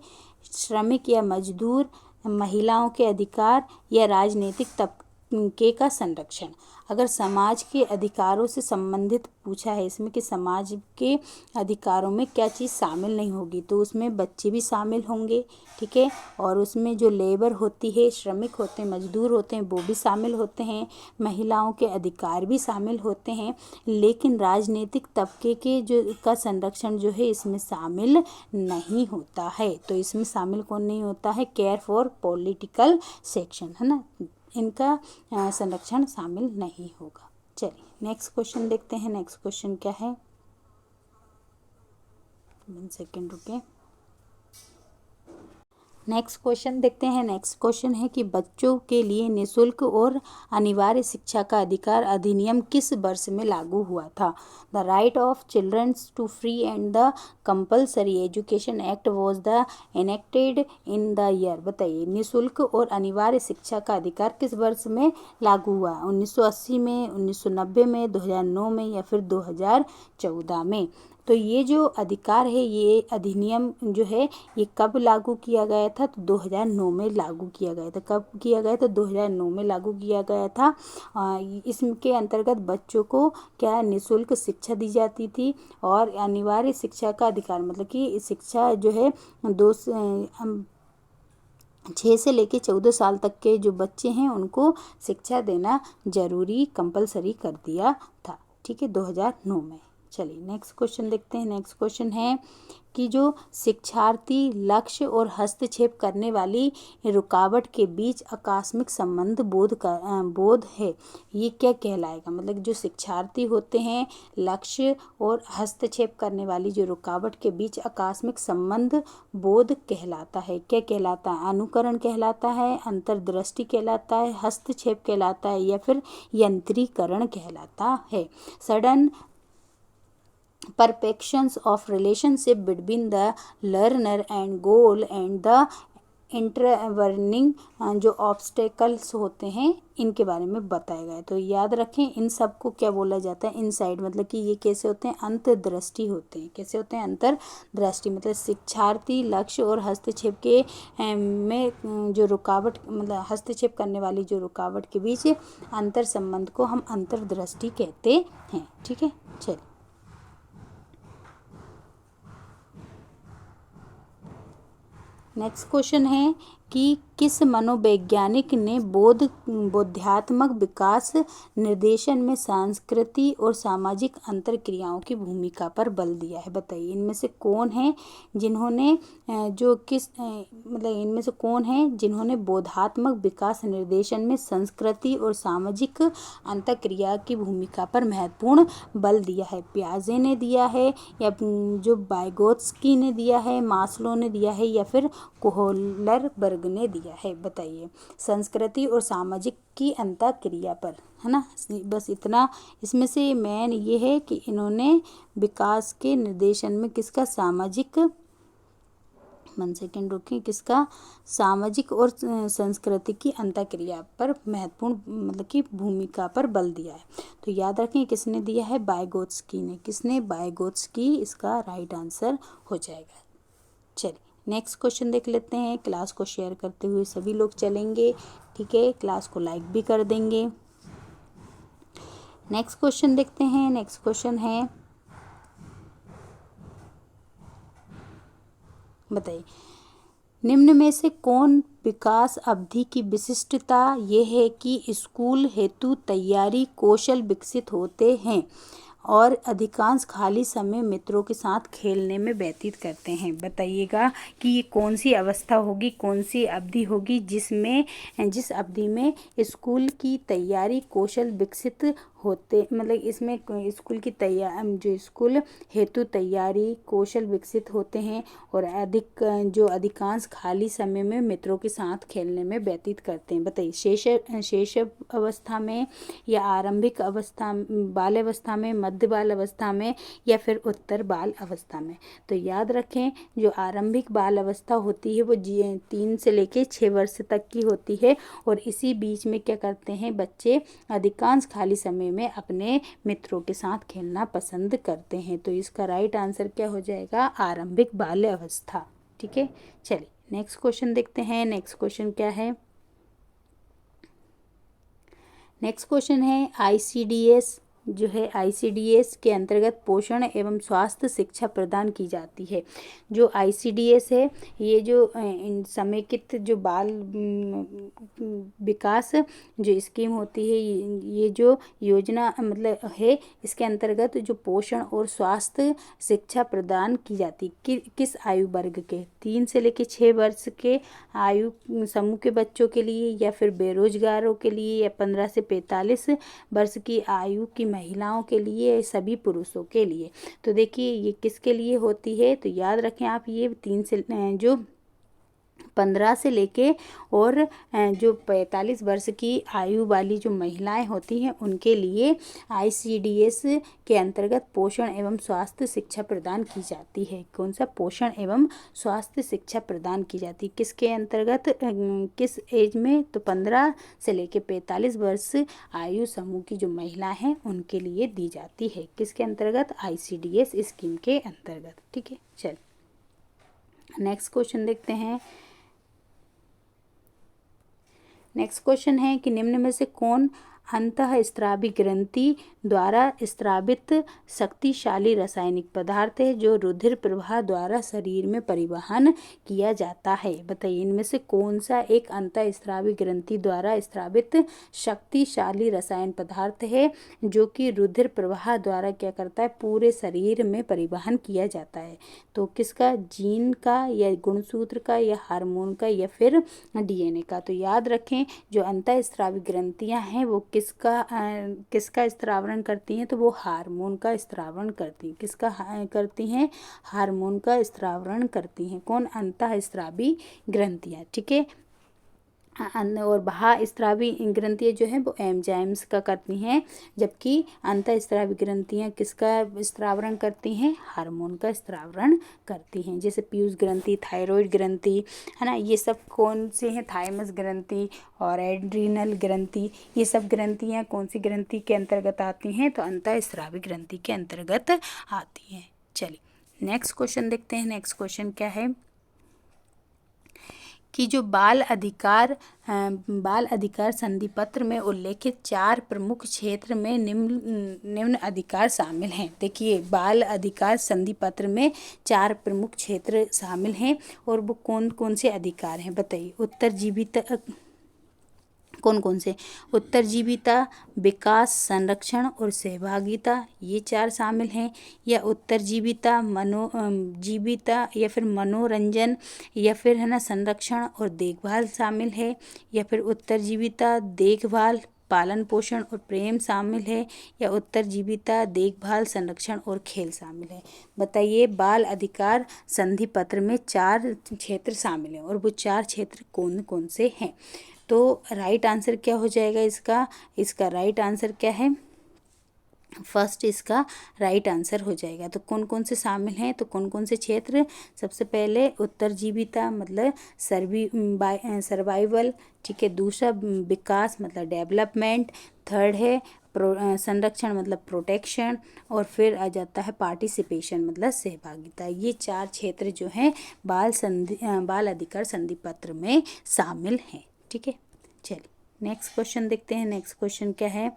[SPEAKER 1] श्रमिक या मजदूर, महिलाओं के अधिकार, या राजनीतिक तबके का संरक्षण। अगर समाज के अधिकारों से संबंधित पूछा है इसमें कि समाज के अधिकारों में क्या चीज़ शामिल नहीं होगी, तो उसमें बच्चे भी शामिल होंगे। ठीक है, और उसमें जो लेबर होती है, श्रमिक होते हैं, मजदूर होते हैं, वो भी शामिल होते हैं। महिलाओं के अधिकार भी शामिल होते हैं। लेकिन राजनीतिक तबके के जो का संरक्षण जो है इसमें शामिल नहीं होता है। तो इसमें शामिल कौन नहीं होता है? केयर फॉर पॉलिटिकल सेक्शन, है ना, इनका संरक्षण शामिल नहीं होगा। चलिए नेक्स्ट क्वेश्चन देखते हैं। नेक्स्ट क्वेश्चन क्या है? 1 सेकेंड रुके। नेक्स्ट क्वेश्चन देखते हैं। नेक्स्ट क्वेश्चन है कि बच्चों के लिए निःशुल्क और अनिवार्य शिक्षा का अधिकार अधिनियम किस वर्ष में लागू हुआ था? The right of children's to free and the compulsory education act was the enacted in the year. बताइए निःशुल्क और अनिवार्य शिक्षा का अधिकार किस वर्ष में लागू हुआ? 1980 में, 1990 में, 2009 में, या फिर 2014 में? तो ये जो अधिकार है, ये अधिनियम जो है ये कब लागू किया गया था? तो 2009 में लागू किया गया था। कब किया गया था? 2009 में लागू किया गया था। इसके अंतर्गत बच्चों को क्या निःशुल्क शिक्षा दी जाती थी और अनिवार्य शिक्षा का अधिकार, मतलब कि शिक्षा जो है 6 से लेके 14 साल तक के जो बच्चे हैं उनको शिक्षा देना जरूरी, कंपलसरी कर दिया था। ठीक है, 2009 में। चलिए नेक्स्ट क्वेश्चन देखते हैं। नेक्स्ट क्वेश्चन है कि जो शिक्षार्थी, लक्ष्य और हस्तक्षेप करने वाली रुकावट के बीच आकस्मिक संबंध बोध है, ये क्या कहलाएगा? मतलब जो शिक्षार्थी होते हैं, लक्ष्य और हस्तक्षेप करने वाली जो रुकावट के बीच आकस्मिक संबंध बोध कहलाता है। क्या कहलाता है? अनुकरण कहलाता है, अंतर्दृष्टि कहलाता है, हस्तक्षेप कहलाता है, या फिर यंत्रीकरण कहलाता है। Sudden perceptions of relationship between the learner and goal and the इंटरवर्निंग जो ऑब्स्टेकल्स होते हैं इनके बारे में बताया गया है। तो याद रखें इन सब को क्या बोला जाता है? इनसाइड, मतलब कि ये कैसे होते हैं? अंतर्दृष्टि होते हैं। कैसे होते हैं? अंतर्दृष्टि मतलब शिक्षार्थी, लक्ष्य और हस्तक्षेप के में जो रुकावट, मतलब हस्तक्षेप करने वाली जो रुकावट के बीच अंतर संबंध को हम अंतर्दृष्टि कहते हैं। ठीक है, चलिए नेक्स्ट क्वेश्चन है कि किस मनोवैज्ञानिक ने बोधात्मक विकास निर्देशन में सांस्कृतिक और सामाजिक अंतरक्रियाओं की भूमिका पर बल दिया है? बताइए इनमें से कौन है जिन्होंने इनमें से कौन है जिन्होंने बोधात्मक विकास निर्देशन में संस्कृति और सामाजिक अंतरक्रिया की भूमिका पर महत्वपूर्ण बल दिया है? पियाजे ने दिया है, या जो वाइगोत्स्की ने दिया है, मास्लो ने दिया है, या फिर कोहलरबर्ग ने दिया है? बताइए। संस्कृति और सामाजिक की अंतःक्रिया पर, है ना। बस इतना इसमें से मेन ये है कि इन्होंने विकास के निर्देशन में किसका सामाजिक, 1 सेकेंड रुकिए, किसका सामाजिक और संस्कृति की अंतःक्रिया पर महत्वपूर्ण कि भूमिका पर बल दिया है। तो याद रखें किसने दिया है? वाइगोत्स्की ने। किसने? वाइगोत्स्की इसका राइट आंसर हो जाएगा। चलिए नेक्स्ट क्वेश्चन देख लेते हैं। क्लास को शेयर करते हुए सभी लोग चलेंगे, ठीक है। क्लास को लाइक भी कर देंगे। नेक्स्ट क्वेश्चन देखते हैं। नेक्स्ट क्वेश्चन है, बताइए निम्न में से कौन विकास अवधि की विशिष्टता ये है कि स्कूल हेतु तैयारी कौशल विकसित होते हैं और अधिकांश खाली समय मित्रों के साथ खेलने में व्यतीत करते हैं? बताइएगा कि ये कौन सी अवस्था होगी, कौन सी अवधि होगी जिस अवधि में स्कूल की तैयारी कौशल विकसित होते, इसमें स्कूल की जो स्कूल हेतु तैयारी कौशल विकसित होते हैं और अधिकांश खाली समय में मित्रों के साथ खेलने में व्यतीत करते हैं? बताइए। शैशव अवस्था में, या आरंभिक अवस्था, बाल अवस्था में, मध्य बाल अवस्था में, या फिर उत्तर बाल अवस्था में? तो याद रखें जो आरंभिक बाल अवस्था होती है वो 3 से लेके 6 वर्ष तक की होती है और इसी बीच में क्या करते हैं बच्चे अधिकांश खाली समय में अपने मित्रों के साथ खेलना पसंद करते हैं। तो इसका राइट आंसर क्या हो जाएगा? आरंभिक बाल्य अवस्था, ठीक है। चलिए नेक्स्ट क्वेश्चन देखते हैं। नेक्स्ट क्वेश्चन क्या है? नेक्स्ट क्वेश्चन है ICDS जो है ICDS के अंतर्गत पोषण एवं स्वास्थ्य शिक्षा प्रदान की जाती है। जो ICDS है ये जो समेकित जो बाल विकास जो स्कीम होती है, ये जो योजना है, इसके अंतर्गत जो पोषण और स्वास्थ्य शिक्षा प्रदान की जाती किस आयु वर्ग के? 3 से लेकर 6 वर्ष के आयु समूह के बच्चों के लिए, या फिर बेरोजगारों के लिए, या 15 से 45 वर्ष की आयु की महिलाओं के लिए, सभी पुरुषों के लिए? तो देखिए ये किसके लिए होती है? तो याद रखें आप, ये 3 से जो 15 से लेके और जो 45 वर्ष की आयु वाली जो महिलाएं होती हैं उनके लिए ICDS के अंतर्गत पोषण एवं स्वास्थ्य शिक्षा प्रदान की जाती है। कौन सा? पोषण एवं स्वास्थ्य शिक्षा प्रदान की जाती है किसके अंतर्गत, किस एज में? तो 15 से लेके 45 वर्ष आयु समूह की जो महिलाएं हैं उनके लिए दी जाती है। किसके अंतर्गत? ICDS स्कीम के अंतर्गत, ठीक है। चल नेक्स्ट क्वेश्चन देखते हैं। नेक्स्ट क्वेश्चन है कि निम्न में से कौन अंतःस्रावी ग्रंथि द्वारा स्रावित शक्तिशाली रासायनिक पदार्थ है जो रुधिर प्रवाह द्वारा शरीर में परिवहन किया जाता है? बताइए इनमें से कौन सा एक अंतःस्रावी ग्रंथि द्वारा स्रावित शक्तिशाली रसायन पदार्थ है जो कि रुधिर प्रवाह द्वारा क्या करता है? पूरे शरीर में परिवहन किया जाता है। तो किसका? जीन का, या गुणसूत्र का, या हार्मोन का, या फिर DNA का? तो याद रखें जो अंतःस्रावी ग्रंथियां हैं वो किसका स्त्रावरण करती हैं? तो वो हार्मोन का स्त्रावरण करती हैं। किसका करती हैं? हार्मोन का स्त्रावरण करती हैं। कौन? अंतःस्रावी ग्रंथियां, ठीक है। और बाह्यस्रावी ग्रंथियां जो है वो एंजाइम्स का करती हैं, जबकि अंतःस्रावी ग्रंथियां किसका स्त्रावरण करती हैं? हार्मोन का स्त्रावरण करती हैं। जैसे पीयूष ग्रंथि, थायराइड ग्रंथि, है ना, ये सब कौन से हैं? थाइमस ग्रंथि और एड्रीनल ग्रंथि, ये सब ग्रंथियां कौन सी ग्रंथि के अंतर्गत आती हैं? तो अंतःस्रावी ग्रंथि के अंतर्गत आती हैं। चलिए नेक्स्ट क्वेश्चन देखते हैं। नेक्स्ट क्वेश्चन क्या है कि जो बाल अधिकार संधि पत्र में उल्लेखित 4 प्रमुख क्षेत्र में निम्न अधिकार शामिल हैं। देखिए, बाल अधिकार संधि पत्र में 4 प्रमुख क्षेत्र शामिल हैं और वो कौन कौन से अधिकार हैं बताइए। उत्तरजीविता, कौन कौन से? उत्तरजीविता, विकास, संरक्षण और सहभागिता, ये 4 शामिल हैं। या उत्तरजीविता, जीविता, या फिर मनोरंजन, या फिर है ना संरक्षण और देखभाल शामिल है। या फिर उत्तरजीविता, देखभाल, पालन पोषण और प्रेम शामिल है। या उत्तरजीविता, देखभाल, संरक्षण और खेल शामिल है। बताइए, बाल अधिकार संधि पत्र में 4 क्षेत्र शामिल हैं और वो 4 क्षेत्र कौन कौन से हैं? तो राइट आंसर क्या हो जाएगा इसका राइट आंसर क्या है? फर्स्ट इसका राइट आंसर हो जाएगा। तो कौन कौन से शामिल हैं? तो कौन कौन से क्षेत्र? सबसे पहले उत्तरजीविता मतलब सर्वाइवल, ठीक है। दूसरा विकास मतलब डेवलपमेंट। थर्ड है संरक्षण मतलब प्रोटेक्शन। और फिर आ जाता है पार्टिसिपेशन मतलब सहभागिता। ये 4 क्षेत्र जो हैं बाल अधिकार संधि पत्र में शामिल हैं, ठीक है। चलिए नेक्स्ट क्वेश्चन देखते हैं। नेक्स्ट क्वेश्चन क्या है?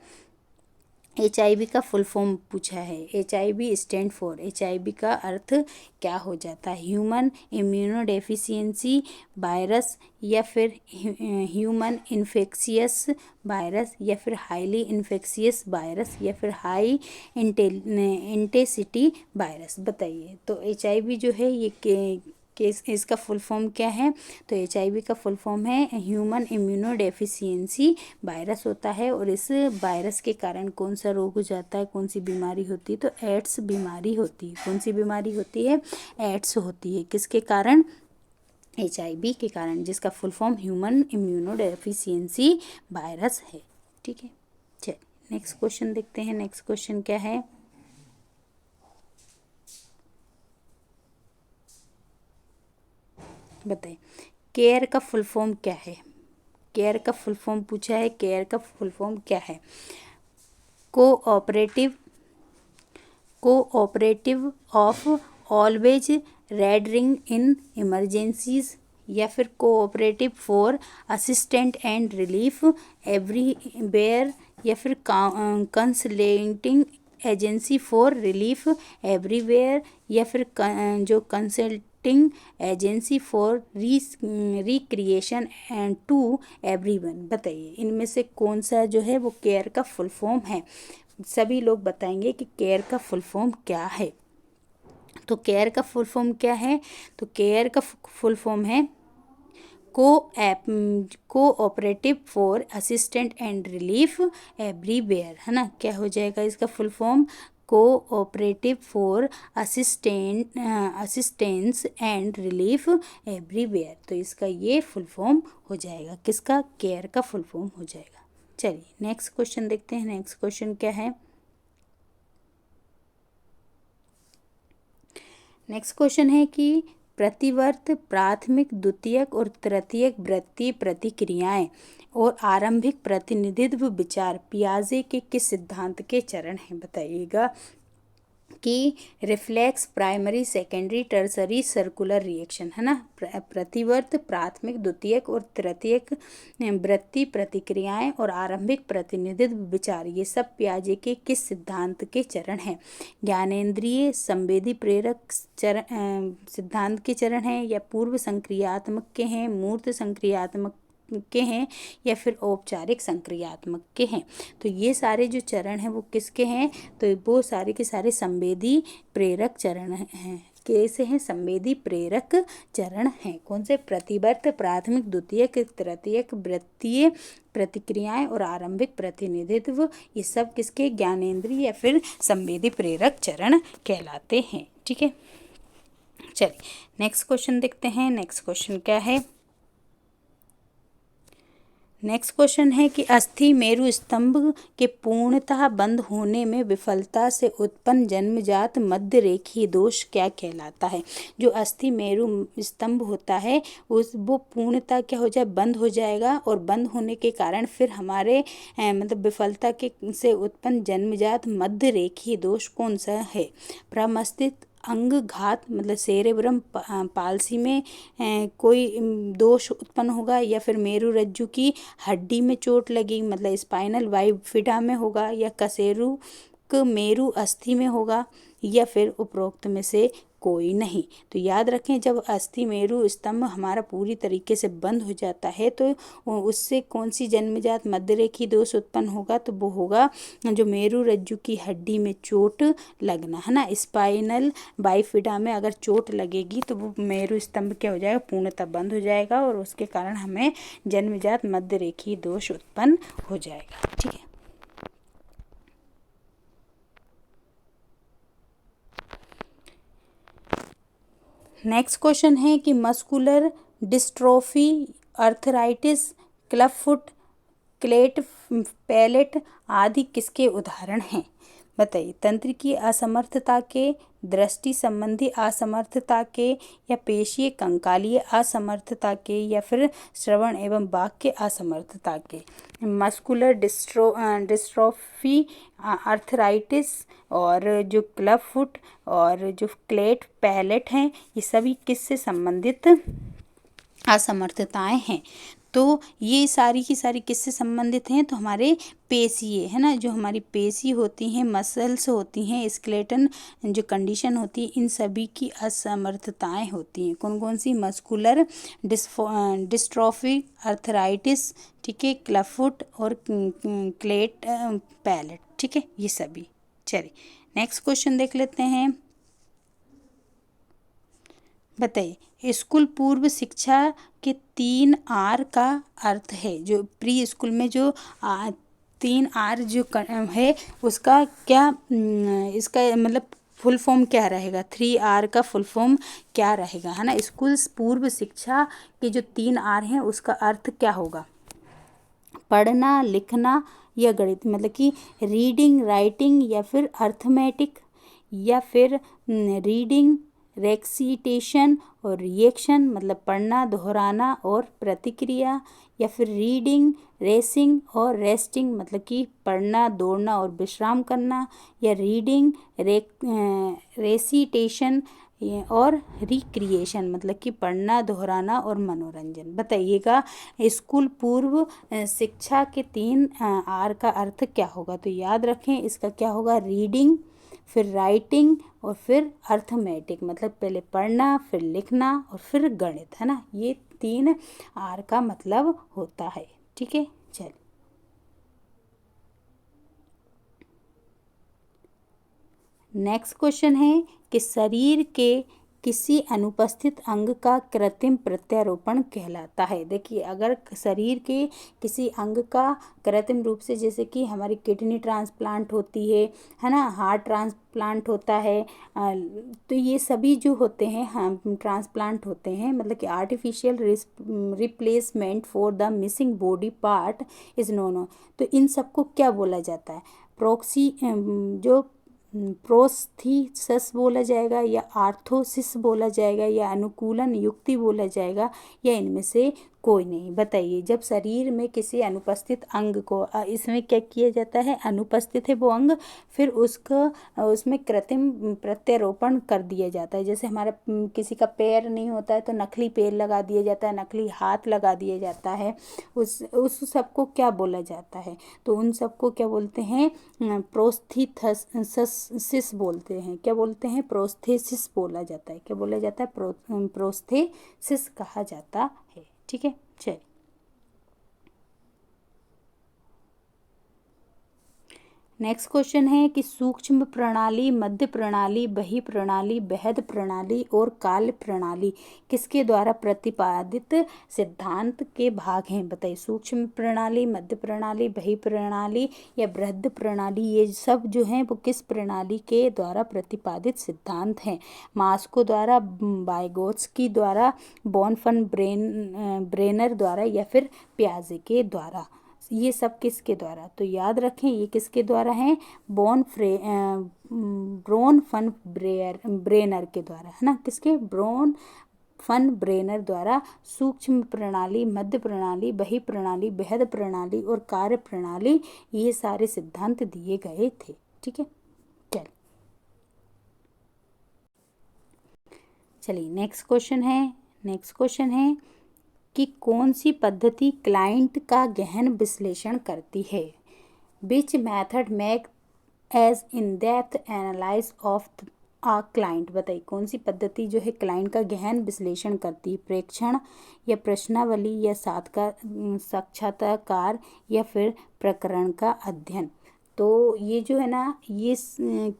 [SPEAKER 1] HIV का फुल फॉर्म पूछा है। HIV स्टैंड फॉर, HIV का अर्थ क्या हो जाता है? ह्यूमन इम्यूनोडेफिशिएंसी वायरस, या फिर ह्यूमन इन्फेक्शियस वायरस, या फिर हाईली इन्फेक्शियस वायरस, या फिर हाई इंटेंसिटी वायरस। बताइए। तो HIV जो है ये इसका फुल फॉर्म क्या है? तो HIV का फुल फॉर्म है ह्यूमन इम्यूनोडेफिशिएंसी वायरस होता है। और इस वायरस के कारण कौन सा रोग हो जाता है, कौन सी बीमारी होती है? तो एड्स बीमारी होती है। कौन सी बीमारी होती है? एड्स होती है। किसके कारण? HIV के कारण, जिसका full form human immunodeficiency virus है, ठीक है। चलिए नेक्स्ट क्वेश्चन देखते हैं। नेक्स्ट क्वेश्चन क्या है? बताइए, केयर का फुल फॉर्म क्या है? केयर का फुल फॉर्म पूछा है। केयर का फुल फॉर्म क्या है? Cooperative of always rendering in emergencies, या फिर cooperative for assistant and relief everywhere, या फिर consulting agency for relief everywhere, या फिर जो consulting agency for recreation and to everyone. बताइए, इनमें से कौन सा जो है वो केयर का फुल फॉर्म है? सभी लोग बताएंगे कि केयर का फुल फॉर्म क्या है। तो केयर का फुल फॉर्म क्या है? तो केयर का फुल फॉर्म है cooperative for assistant and relief everywhere, है ना। क्या हो जाएगा इसका full form? Cooperative for assistance and relief everywhere. तो इसका ये फुल फॉर्म हो जाएगा। किसका? केयर का फुल फॉर्म हो जाएगा। चलिए नेक्स्ट क्वेश्चन देखते हैं। नेक्स्ट क्वेश्चन क्या है? नेक्स्ट क्वेश्चन है कि प्रतिवर्त, प्राथमिक, द्वितीयक और तृतीयक वृत्तीय प्रतिक्रियाएं और आरंभिक प्रतिनिधित्व विचार पियाजे के किस सिद्धांत के चरण हैं? बताइएगा कि reflex, primary, secondary, tertiary circular reaction, है ना। प्रतिवर्त, प्राथमिक, द्वितीयक और तृतीयक वृत्तीय प्रतिक्रियाएं और आरंभिक प्रतिनिधित्व विचार, ये सब पियाजे के किस सिद्धांत के चरण हैं? ज्ञानेंद्रिय संवेदी प्रेरक सिद्धांत के चरण हैं, या पूर्व संक्रियात्मक के हैं, मूर्त संक्रियात्मक के हैं, या फिर औपचारिक संक्रियात्मक के हैं? तो ये सारे जो चरण हैं वो किसके हैं? तो वो सारे के सारे संवेदी प्रेरक चरण हैं। कैसे हैं? संवेदी प्रेरक चरण हैं। कौन से? प्रतिवर्त, प्राथमिक, द्वितीयक, तृतीयक वृत्तीय प्रतिक्रियाएं और आरंभिक प्रतिनिधित्व, ये सब किसके? ज्ञानेंद्रिय या फिर संवेदी प्रेरक चरण कहलाते हैं, ठीक है। चलिए नेक्स्ट क्वेश्चन देखते हैं। नेक्स्ट क्वेश्चन क्या है? नेक्स्ट क्वेश्चन है कि अस्थि मेरु स्तंभ के पूर्णतः बंद होने में विफलता से उत्पन्न जन्मजात मध्य रेखीय दोष क्या कहलाता है? जो अस्थि मेरु स्तंभ होता है वो पूर्णतः क्या हो जाए? बंद हो जाएगा। और बंद होने के कारण फिर हमारे मतलब विफलता के से उत्पन्न जन्मजात मध्य रेखीय दोष कौन सा है? प्रमस्तिष्क, अंग घात मतलब सेरेब्रम पाल्सी में कोई दोष उत्पन्न होगा, या फिर मेरु रज्जु की हड्डी में चोट लगी मतलब स्पाइनल बाइफिडा में होगा, या कशेरुक मेरु अस्थि में होगा, या फिर उपरोक्त में से कोई नहीं। तो याद रखें, जब अस्थि मेरु स्तंभ हमारा पूरी तरीके से बंद हो जाता है तो उससे कौन सी जन्मजात मध्यरेखी दोष उत्पन्न होगा, तो वो होगा जो मेरु रज्जु की हड्डी में चोट लगना, है ना। स्पाइनल बाइफिडा में अगर चोट लगेगी तो वो मेरु स्तंभ क्या हो जाएगा, पूर्णतः बंद हो जाएगा, और उसके कारण हमें जन्मजात मध्यरेखी दोष उत्पन्न हो जाएगा। ठीक है। नेक्स्ट क्वेश्चन है कि muscular dystrophy, arthritis, club foot, cleft palate आदि किसके उदाहरण हैं? बताइए। तंत्रिकीय असमर्थता के, दृष्टि संबंधी असमर्थता के, या पेशीय कंकालीय असमर्थता के, या फिर श्रवण एवं वाक के असमर्थता के? मस्कुलर डिस्ट्रोफी, अर्थराइटिस और जो क्लब फुट और जो क्लेट पैलेट हैं, ये सभी किससे संबंधित असमर्थताएं हैं? तो ये सारी की सारी किससे संबंधित हैं? तो हमारे पेशीय, है ना, जो हमारी पेशी होती हैं, मसल्स होती हैं, स्केलेटन जो कंडीशन होती है, इन सभी की असमर्थताएं होती हैं। कौन कौन सी? मस्कुलर डिस्ट्रॉफी, अर्थराइटिस, ठीक है, क्लब फुट और क्लेट पैलेट, ठीक है, ये सभी। चलिए नेक्स्ट क्वेश्चन देख लेते हैं। बताइए। स्कूल पूर्व शिक्षा के 3 आर का अर्थ है। जो प्री स्कूल में जो 3 आर जो है उसका क्या इसका मतलब फुल फॉर्म क्या रहेगा? 3 आर का फुल फॉर्म क्या रहेगा, है ना। स्कूल पूर्व शिक्षा के जो 3 आर हैं उसका अर्थ क्या होगा? पढ़ना, लिखना या गणित, मतलब कि रीडिंग, राइटिंग या फिर अर्थमेटिक, या फिर रीडिंग, रेक्सिटेशन और रिएक्शन मतलब पढ़ना, दोहराना और प्रतिक्रिया, या फिर रीडिंग, रेसिंग और रेस्टिंग मतलब कि पढ़ना, दौड़ना और विश्राम करना, या रीडिंग, रेसिटेशन और रिक्रिएशन मतलब कि पढ़ना, दोहराना और मनोरंजन। बताइएगा स्कूल पूर्व शिक्षा के 3 आर का अर्थ क्या होगा? तो याद रखें इसका क्या होगा? रीडिंग, फिर राइटिंग और फिर अर्थमेटिक मतलब पहले पढ़ना, फिर लिखना और फिर गणित, है ना। ये 3 आर का मतलब होता है। ठीक है। चल नेक्स्ट क्वेश्चन है कि शरीर के किसी अनुपस्थित अंग का कृत्रिम प्रत्यारोपण कहलाता है। देखिए, अगर शरीर के किसी अंग का कृत्रिम रूप से, जैसे कि हमारी किडनी ट्रांसप्लांट होती है ना, हार्ट ट्रांसप्लांट होता है, तो ये सभी जो होते हैं ट्रांसप्लांट होते हैं मतलब कि artificial replacement for the missing body part is known. तो इन सबको क्या बोला जाता है? जो प्रोस्थीसिस बोला जाएगा, या आर्थोसिस बोला जाएगा, या अनुकूलन युक्ति बोला जाएगा, या इनमें से कोई नहीं। बताइए। जब शरीर में किसी अनुपस्थित अंग को इसमें क्या किया जाता है? अनुपस्थित है वो अंग, फिर उसमें कृत्रिम प्रत्यारोपण कर दिया जाता है। जैसे हमारा किसी का पैर नहीं होता है तो नकली पैर लगा दिया जाता है, नकली हाथ लगा दिया जाता है। उस सबको क्या बोला जाता है? तो उन सबको क्या बोलते हैं? प्रोस्थेसिस बोलते हैं। क्या बोलते हैं? प्रोस्थेसिस बोला जाता है। क्या बोला जाता है? प्रोस्थेसिस कहा जाता है। ठीक है। चलिए नेक्स्ट क्वेश्चन है कि सूक्ष्म प्रणाली, मध्य प्रणाली, बही प्रणाली, बेहद प्रणाली और काल प्रणाली किसके द्वारा प्रतिपादित सिद्धांत के भाग हैं? बताइए। सूक्ष्म प्रणाली, मध्य प्रणाली, बही प्रणाली या बृहद प्रणाली, ये सब जो हैं वो किस प्रणाली के द्वारा प्रतिपादित सिद्धांत हैं? मास्को द्वारा, वाइगोत्स्की द्वारा, बॉन ब्रेनर द्वारा, या फिर पियाजे के द्वारा? ये सब किसके द्वारा? तो याद रखें ये किसके द्वारा हैं? ब्रोन फन ब्रेनर के द्वारा, है ना। किसके? ब्रोन फन ब्रेनर द्वारा सूक्ष्म प्रणाली, मध्य प्रणाली, बही प्रणाली, बेहद प्रणाली और कार्य प्रणाली ये सारे सिद्धांत दिए गए थे। ठीक है। चल चलिए नेक्स्ट क्वेश्चन है कि कौन सी पद्धति क्लाइंट का गहन विश्लेषण करती है। Which method make as in depth analyse of a client. बताइए कौन सी पद्धति जो है क्लाइंट का गहन विश्लेषण करती है, प्रेक्षण या प्रश्नावली या साक्षात्कार या फिर प्रकरण का अध्ययन। तो ये जो है ना ये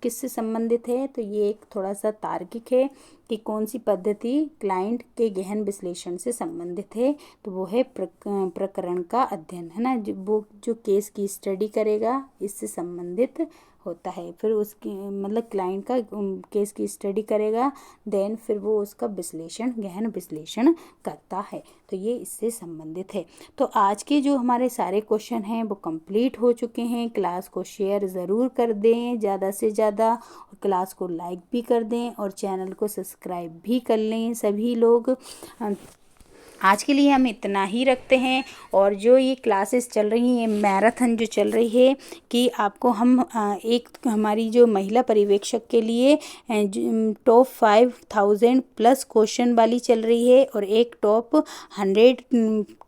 [SPEAKER 1] किससे संबंधित है, तो ये एक थोड़ा सा तार्किक है कि कौन सी पद्धति क्लाइंट के गहन विश्लेषण से संबंधित है, तो वो है प्रकरण का अध्ययन, है ना। वो जो केस की स्टडी करेगा इससे संबंधित होता है। फिर उसकी मतलब क्लाइंट का केस की स्टडी करेगा, देन फिर वो उसका गहन विश्लेषण करता है, तो ये इससे संबंधित है। तो आज के जो हमारे सारे क्वेश्चन हैं वो कंप्लीट हो चुके हैं। क्लास को शेयर ज़रूर कर दें ज़्यादा से ज़्यादा, और क्लास को लाइक भी कर दें और चैनल को सब्सक्राइब भी कर लें सभी लोग। आज के लिए हम इतना ही रखते हैं। और जो ये क्लासेस चल रही हैं, मैराथन जो चल रही है कि आपको हम एक हमारी जो महिला पर्यवेक्षक के लिए टॉप 5000 प्लस क्वेश्चन वाली चल रही है और एक टॉप 100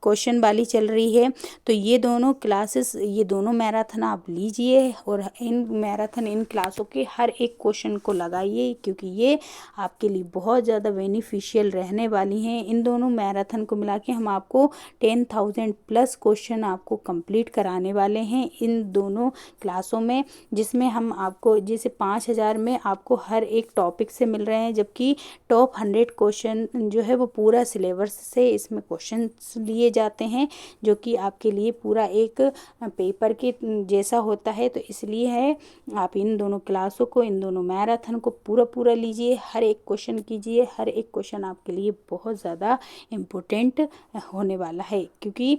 [SPEAKER 1] क्वेश्चन वाली चल रही है। तो ये दोनों क्लासेस, ये दोनों मैराथन आप लीजिए और इन क्लासों के हर एक क्वेश्चन को लगाइए, क्योंकि ये आपके लिए बहुत ज़्यादा बेनिफिशियल रहने वाली हैं। इन दोनों मैराथन को मिला के हम आपको 10,000 प्लस क्वेश्चन आपको कंप्लीट कराने वाले हैं इन दोनों क्लासों में, जिसमें हम आपको जैसे 5,000 में आपको हर एक टॉपिक से मिल रहे हैं, जबकि टॉप 100 क्वेश्चन जो है वो पूरा सिलेबस से इसमें क्वेश्चन लिए जाते हैं, जो कि आपके लिए पूरा एक पेपर के जैसा होता है। तो इसलिए है आप इन दोनों क्लासों को, इन दोनों मैराथन को पूरा लीजिए, हर एक क्वेश्चन कीजिए। हर एक क्वेश्चन आपके लिए बहुत ज़्यादा इम्पोर्टेंट होने वाला है, क्योंकि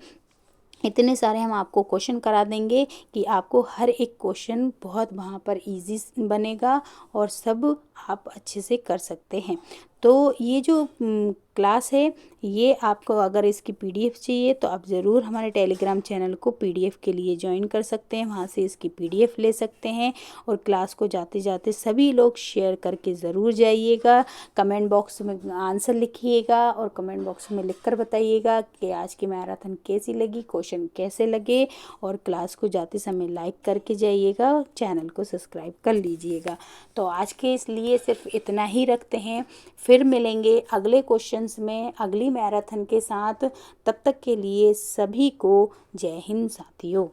[SPEAKER 1] इतने सारे हम आपको क्वेश्चन करा देंगे कि आपको हर एक क्वेश्चन बहुत वहाँ पर इजी बनेगा और सब आप अच्छे से कर सकते हैं। तो ये जो क्लास है, ये आपको अगर इसकी पीडीएफ चाहिए तो आप ज़रूर हमारे टेलीग्राम चैनल को पीडीएफ के लिए ज्वाइन कर सकते हैं, वहाँ से इसकी पीडीएफ ले सकते हैं। और क्लास को जाते जाते सभी लोग शेयर करके ज़रूर जाइएगा। कमेंट बॉक्स में आंसर लिखिएगा और कमेंट बॉक्स में लिखकर बताइएगा कि आज की मैराथन कैसी लगी, क्वेश्चन कैसे लगे, और क्लास को जाते समय लाइक करके जाइएगा, चैनल को सब्सक्राइब कर लीजिएगा। तो आज के इसलिए सिर्फ इतना ही रखते हैं, फिर मिलेंगे अगले क्वेश्चंस में अगली मैराथन के साथ। तब तक के लिए सभी को जय हिंद साथियों।